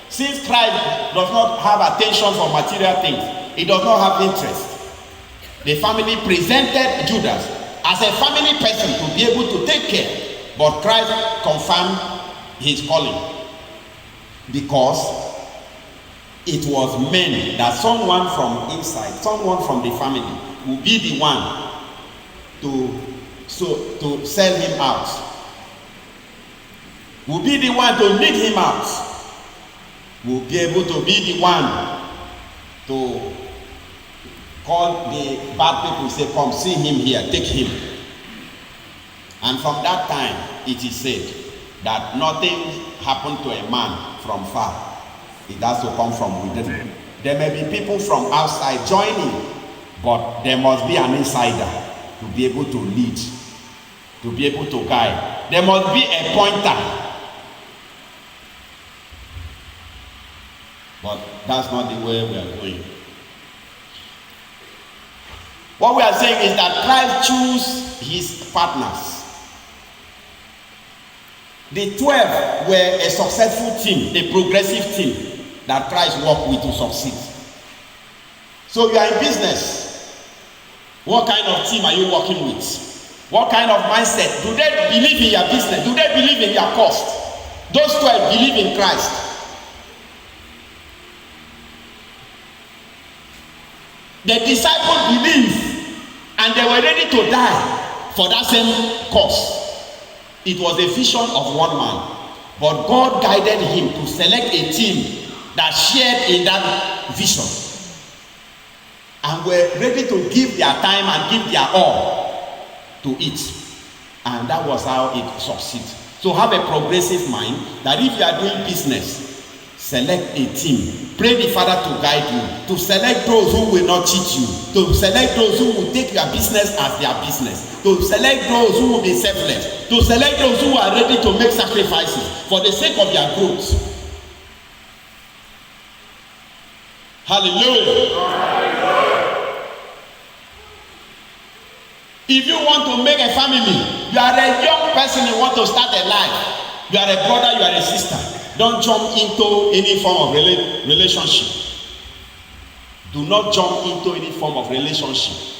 Since Christ does not have attention for material things, he does not have interest. The family presented Judas as a family person to be able to take care, but Christ confirmed his calling because it was meant that someone from inside, someone from the family will be the one to sell him out, will be the one to lead him out, will be able to be the one to call the bad people, say, come see him here, take him. And from that time it is said that nothing happened to a man from far. It has to come from within. There may be people from outside joining, but there must be an insider to be able to lead, to be able to guide. There must be a pointer. But that's not the way we are going. What we are saying is that Christ chose his partners. The 12 were a successful team, a progressive team that Christ worked with to succeed. So you are in business. What kind of team are you working with? What kind of mindset? Do they believe in your business? Do they believe in your cost? Those 12 believe in Christ. The disciples believed and they were ready to die for that same cause. It was a vision of one man, but God guided him to select a team that shared in that vision and were ready to give their time and give their all to it. And that was how it succeeded. So have a progressive mind that if you are doing business, select a team. Pray the Father to guide you, to select those who will not cheat you, to select those who will take your business as their business, to select those who will be selfless, to select those who are ready to make sacrifices for the sake of their growth. Hallelujah. Hallelujah. If you want to make a family, you are a young person, you want to start a life, you are a brother, you are a sister, don't jump into any form of relationship. Do not jump into any form of relationship.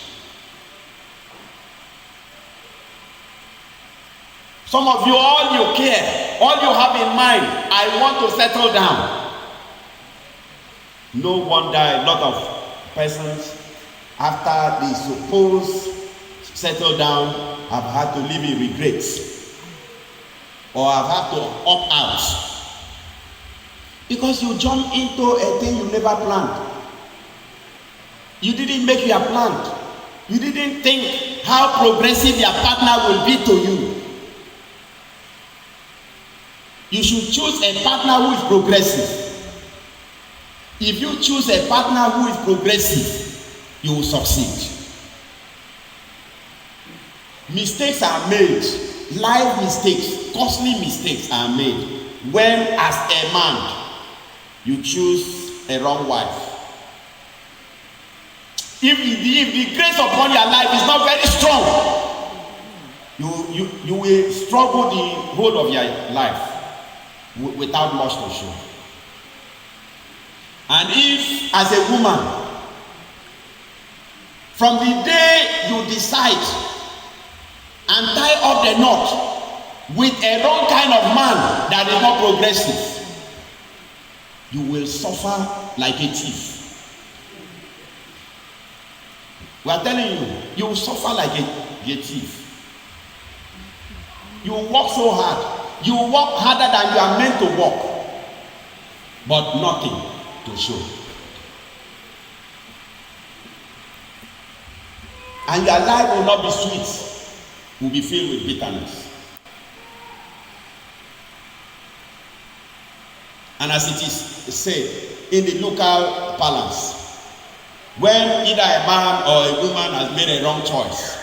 Some of you, all you care, all you have in mind, I want to settle down. No wonder a lot of persons, after they suppose settle down, have had to live in regrets, or have had to opt out. Because you jump into a thing you never planned. You didn't make your plan. You didn't think how progressive your partner will be to you. You should choose a partner who is progressive. If you choose a partner who is progressive, you will succeed. Mistakes are made. Life mistakes, costly mistakes are made when, as a man, you choose a wrong wife. If the grace upon your life is not very strong, you will struggle the whole of your life without much to show. And if, as a woman, from the day you decide and tie up the knot with a wrong kind of man that is not progressive, you will suffer like a thief. We are telling you, you will suffer like a thief. You will work so hard. You will work harder than you are meant to work, but nothing to show. And your life will not be sweet, will be filled with bitterness. And as it is said in the local parlance, when either a man or a woman has made a wrong choice,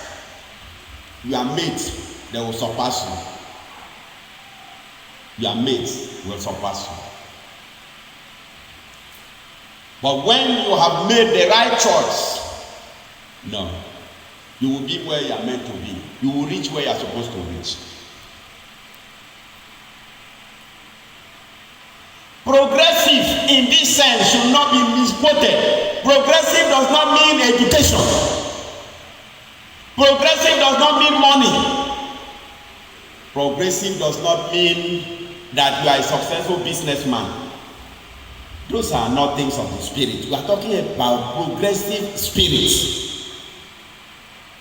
your mate, they will surpass you. Your mate will surpass you. But when you have made the right choice, no, you will be where you are meant to be. You will reach where you are supposed to reach. Progressive in this sense should not be misquoted. Progressive does not mean education. Progressive does not mean money. Progressive does not mean that you are a successful businessman. Those are not things of the spirit. We are talking about progressive spirit.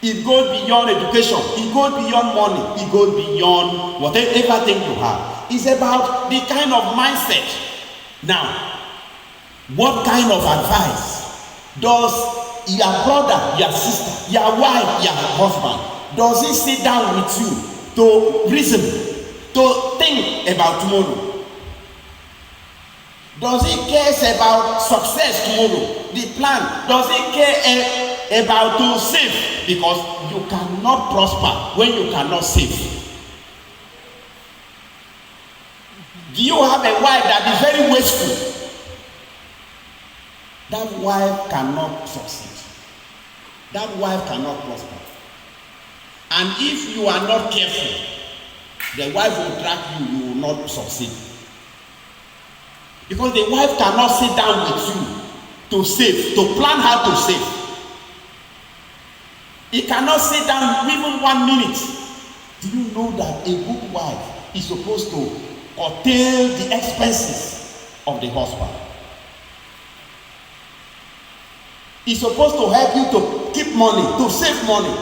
It goes beyond education. It goes beyond money. It goes beyond whatever thing you have. It's about the kind of mindset. Now, what kind of advice does your brother, your sister, your wife, your husband, does he sit down with you to reason, to think about tomorrow? Does he care about success tomorrow? The plan. Does he care about to save? Because you cannot prosper when you cannot save. Do you have a wife that is very wasteful? That wife cannot succeed. That wife cannot prosper. And if you are not careful, the wife will drag you, you will not succeed. Because the wife cannot sit down with you to save, to plan how to save. He cannot sit down even 1 minute. Do you know that a good wife is supposed to curtail the expenses of the husband? He's supposed to help you to keep money, to save money.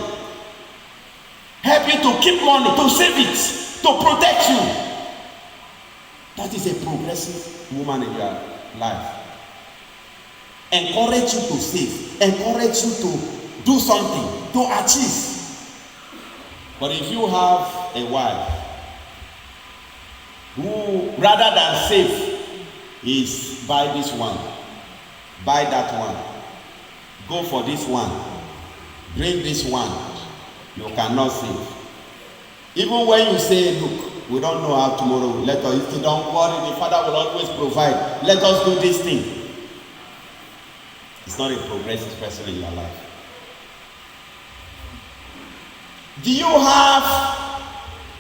Help you to keep money, to save it, to protect you. That is a progressive woman in your life. Encourage you to save, encourage you to do something, to achieve. But if you have a wife who, rather than save, is buy this one, buy that one, go for this one, bring this one, you cannot save. Even when you say, look, we don't know how tomorrow will, let us, if you don't worry, the Father will always provide, let us do this thing. It's not a progressive person in your life. Do you have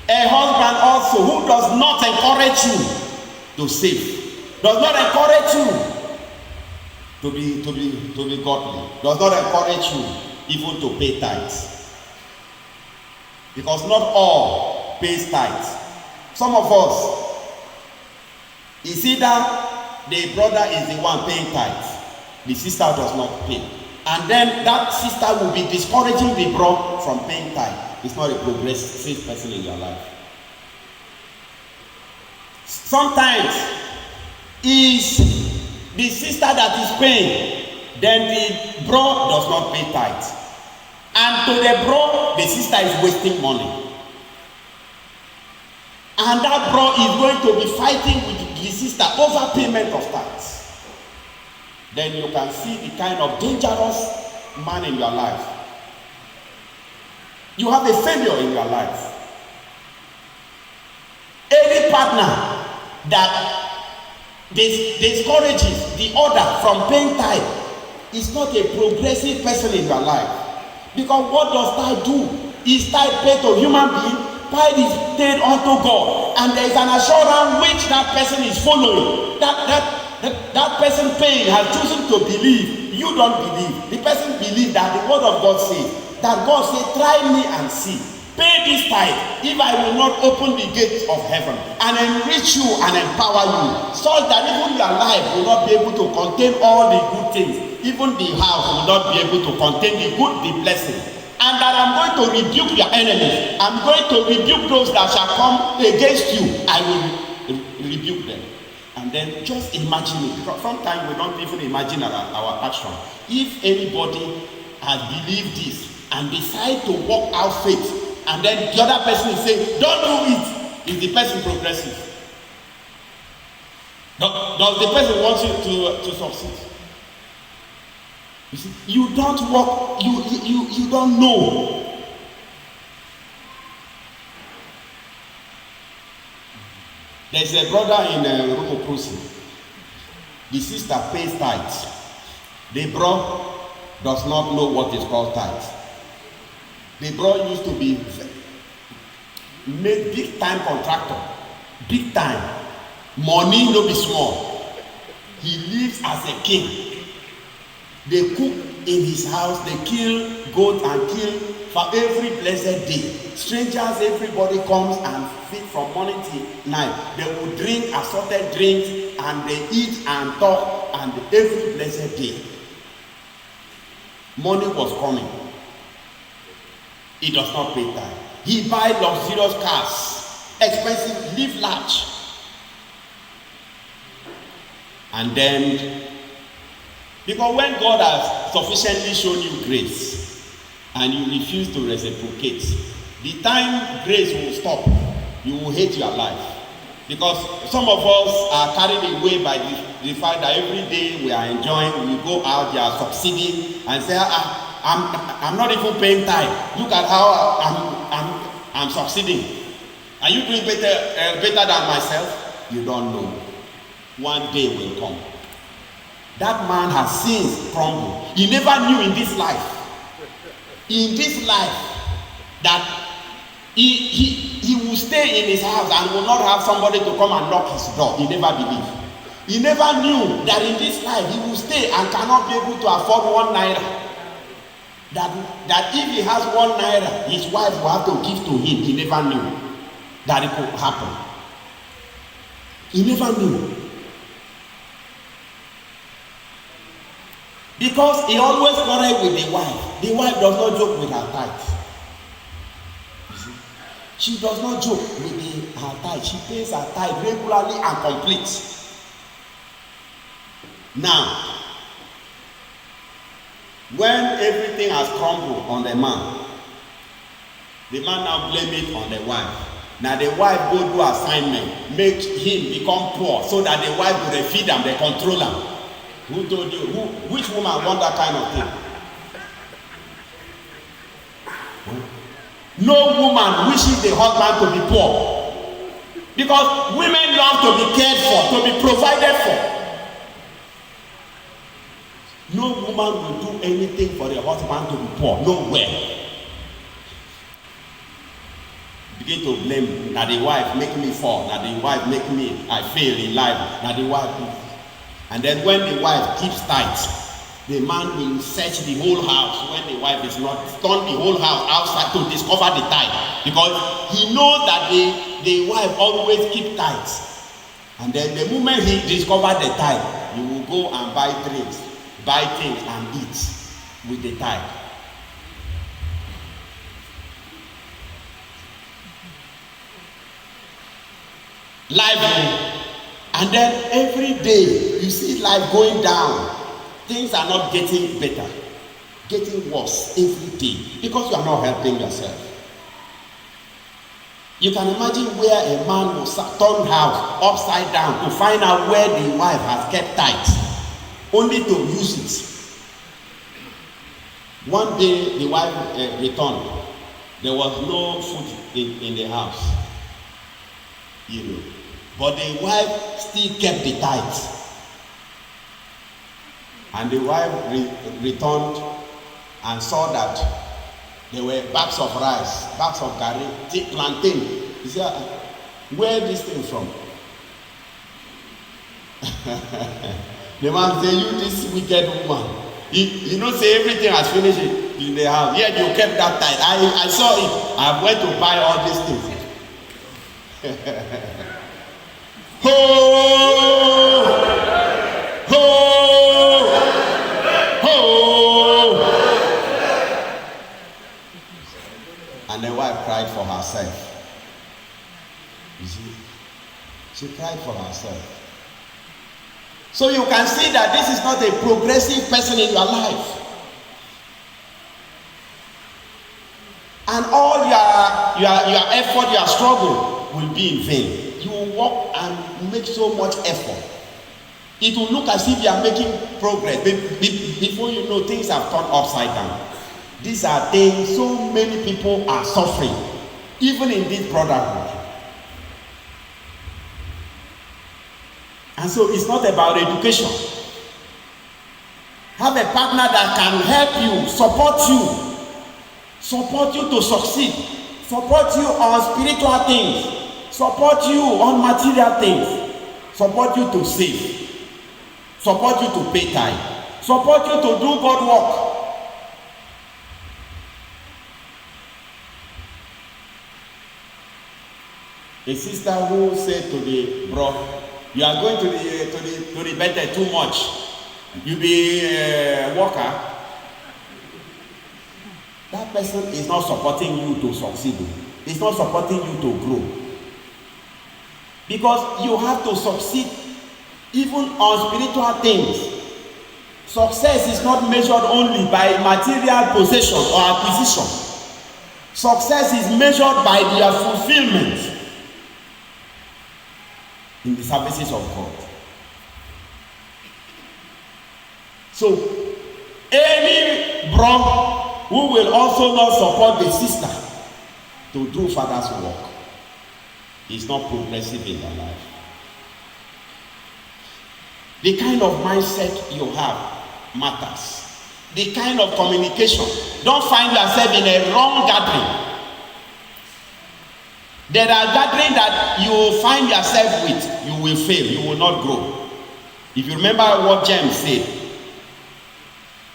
a husband also who does not encourage you to save, does not encourage you to be godly, does not encourage you even to pay tithes? Because not all pays tithes. Some of us, it's either the brother is the one paying tithes, the sister does not pay, and then that sister will be discouraging the bro from paying tithe. is not a progressive person in your life. Sometimes is the sister that is paying, then the bro does not pay tithe. And to the bro, the sister is wasting money. And that bro is going to be fighting with the sister over payment of tithes. Then you can see the kind of dangerous man in your life. You have a failure in your life. Any partner that discourages the other from paying tithe is not a progressive person in your life. Because what does tithe do? Is tithe paid to human being? Tithe is paid unto God, and there is an assurance which that person is following. That person paying has chosen to believe. You don't believe. The person believes that the word of God says that God says, "Try me and see. Pay this tithe, if I will not open the gates of heaven and enrich you and empower you, so that even your life will not be able to contain all the good things. Even the house will not be able to contain the blessing. And that I'm going to rebuke your enemies. I'm going to rebuke those that shall come against you. I will rebuke them." And then just imagine it. Because sometimes we don't even imagine our action. If anybody has believed this and decide to walk out faith, and then the other person is saying, "Don't do it," is the person progressive? Does the person want you to succeed? You see, you don't walk, you don't know. There's a brother in Rumo Crossing. The sister pays tithes. The bro does not know what is called tithes. The bro used to be made big time contractor, big time. Money no be small. He lives as a king. They cook in his house, they kill goat and kill for every blessed day. Strangers, everybody comes and feed from morning till night. They will drink assorted drinks and they eat and talk, and every blessed day. Money was coming. He does not pay tithe. He buys luxurious cars, expensive, live large. And then, because when God has sufficiently shown you grace and you refuse to reciprocate, the time grace will stop, you will hate your life. Because some of us are carried away by the fact that every day we are enjoying, we go out, they are succeeding, and say, I'm not even paying tithe. Look at how I'm succeeding. Are you doing better than myself? You don't know. One day will come. That man has since crumbled. He never knew in this life, that he will stay in his house and will not have somebody to come and knock his door. He never believed. He never knew that in this life he will stay and cannot be able to afford 1 naira. That if he has 1 naira, his wife will have to give to him. He never knew that it could happen. He never knew. Because he always quarreled with the wife. The wife does not joke with her tithe. She does not joke with her tithe. She pays her tithe regularly and complete. Now, when everything has crumbled on the man now blame it on the wife. Now the wife go do assignment, make him become poor, so that the wife will feed him, they control him. Who told you? Which woman want that kind of thing? No woman wishes the husband to be poor. Because women love to be cared for, to be provided for. No woman will do anything for the husband to be poor. Nowhere. Begin to blame that the wife make me fall, that the wife make me I fail in life, that the wife. And then when the wife keeps tight, the man will search the whole house when the wife is not, turn the whole house outside to discover the tithe, because he knows that the wife always keep tight. And then the moment he discover the tithe, he will go and buy things and eat with the tithe. life, and then every day you see life going down. Things are not getting better, getting worse every day because you are not helping yourself. You can imagine where a man will turn house upside down to find out where the wife has kept tight, only to use it. One day the wife returned. There was no food in the house, but the wife still kept the tithe. And the wife returned and saw that there were bags of rice, bags of garri, plantain. He said, where this thing from? The man said, you this wicked woman. You know, say everything has finished in the house. Yet you kept that tight. I saw it. I went to buy all these things. Ho! Ho! Ho! And the wife cried for herself. You see? She cried for herself. So you can see that this is not a progressive person in your life. And all your effort, your struggle will be in vain. You will work and make so much effort. It will look as if you are making progress. Before you know, things have turned upside down. These are things so many people are suffering, even in this brotherhood. And so it's not about education. Have a partner that can help you, support you to succeed, support you on spiritual things, support you on material things, support you to save, support you to pay tithe, support you to do God work. A sister who said to the bro, you are going to the better too much. You be a worker. That person is not supporting you to succeed. It's not supporting you to grow. Because you have to succeed even on spiritual things. Success is not measured only by material possession or acquisition. Success is measured by their fulfillment in the services of God. So, any brother who will also not support the sister to do father's work is not progressive in their life. The kind of mindset you have matters. The kind of communication. Don't find yourself in a wrong gathering. There are gatherings that you will find yourself with, you will fail, you will not grow. If you remember what James said,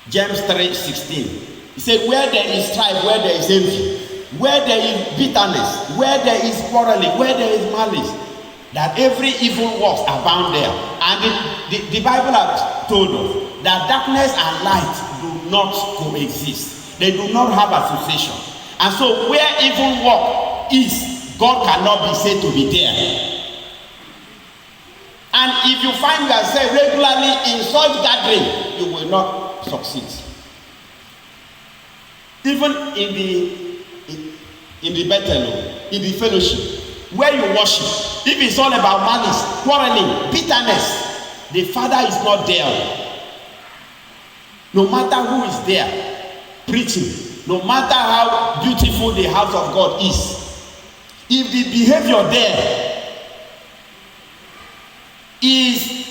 James 3:16, he said, where there is strife, where there is envy, where there is bitterness, where there is quarreling, where there is malice, that every evil works abound there. And the Bible has told us that darkness and light do not coexist. They do not have association. And so where evil work is, God cannot be said to be there. And if you find yourself regularly in such gathering, you will not succeed. Even in the Bethel, in the fellowship, where you worship, if it's all about malice, quarreling, bitterness, the Father is not there. No matter who is there preaching, no matter how beautiful the house of God is, if the behavior there is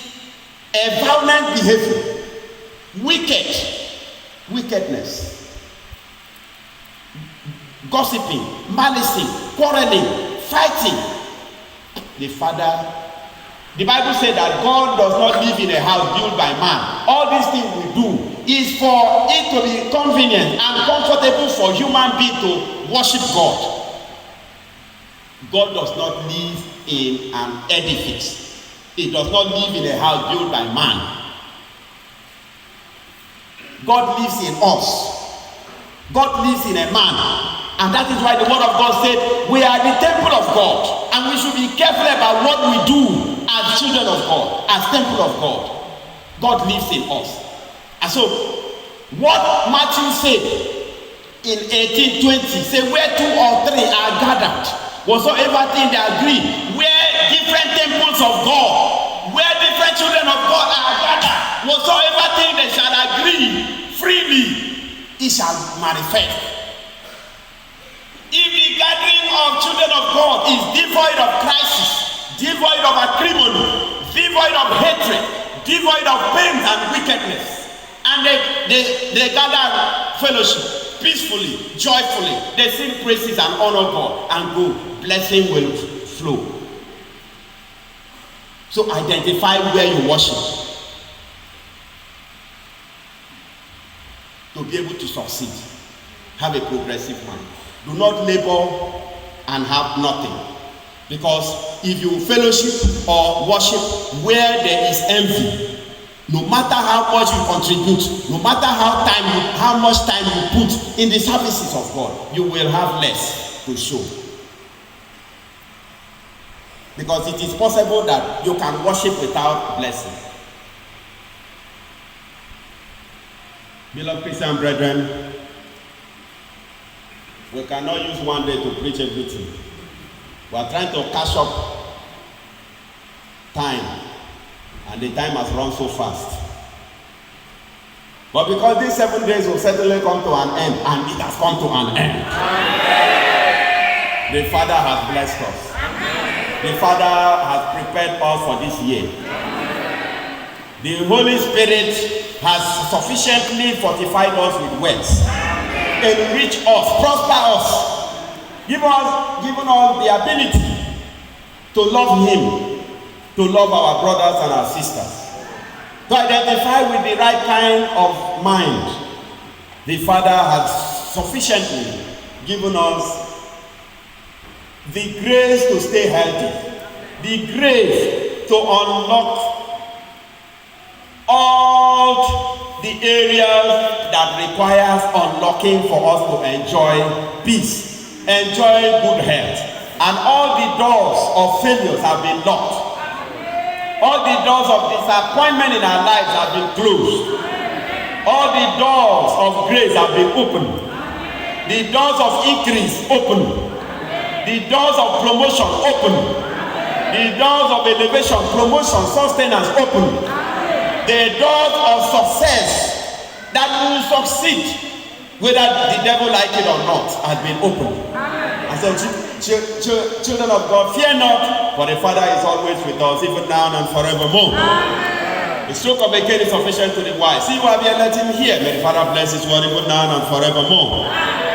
a violent behavior, wickedness, gossiping, malicing, quarreling, fighting, the Bible said that God does not live in a house built by man. All these things we do is for it to be convenient and comfortable for human beings to worship God. God does not live in an edifice. He does not live in a house built by man. God lives in us. God lives in a man. And that is why the word of God said, we are the temple of God. And we should be careful about what we do as children of God, as temple of God. God lives in us. And so, what Matthew said in 18:20, say where 2 or 3 are gathered, whatsoever thing they agree, where different temples of God, where different children of God are gathered, whatsoever thing they shall agree freely, it shall manifest. If the gathering of children of God is devoid of crisis, devoid of acrimony, devoid of hatred, devoid of pain and wickedness, and they gather fellowship peacefully, joyfully, they sing praises and honor God and go, blessing will flow. So identify where you worship to be able to succeed. Have a progressive mind. Do not labor and have nothing. Because if you fellowship or worship where there is envy, no matter how much you contribute, no matter how much time you put in the services of God, you will have less to show. Because it is possible that you can worship without blessing. Beloved Christian brethren, we cannot use one day to preach everything. We are trying to catch up time, and the time has run so fast. But because these 7 days will certainly come to an end, and it has come to an end. Amen. The Father has blessed us. Amen. The Father has prepared us for this year. Amen. The Holy Spirit has sufficiently fortified us with words. Enrich us, prosper us, given us the ability to love Him, to love our brothers and our sisters, to identify with the right kind of mind. The Father has sufficiently given us the grace to stay healthy, the grace to unlock all the areas that requires unlocking for us to enjoy peace, enjoy good health. And all the doors of failures have been locked. All the doors of disappointment in our lives have been closed. All the doors of grace have been opened. The doors of increase open. The doors of promotion open. The doors of elevation, promotion, sustenance open. The doors of success that will succeed, whether the devil like it or not, has been opened. And so, children of God, fear not, for the Father is always with us, even now and forevermore. Amen. The stroke of a cane is sufficient to the wise. See what we are letting hear. May the Father bless His word even now and forevermore. Amen.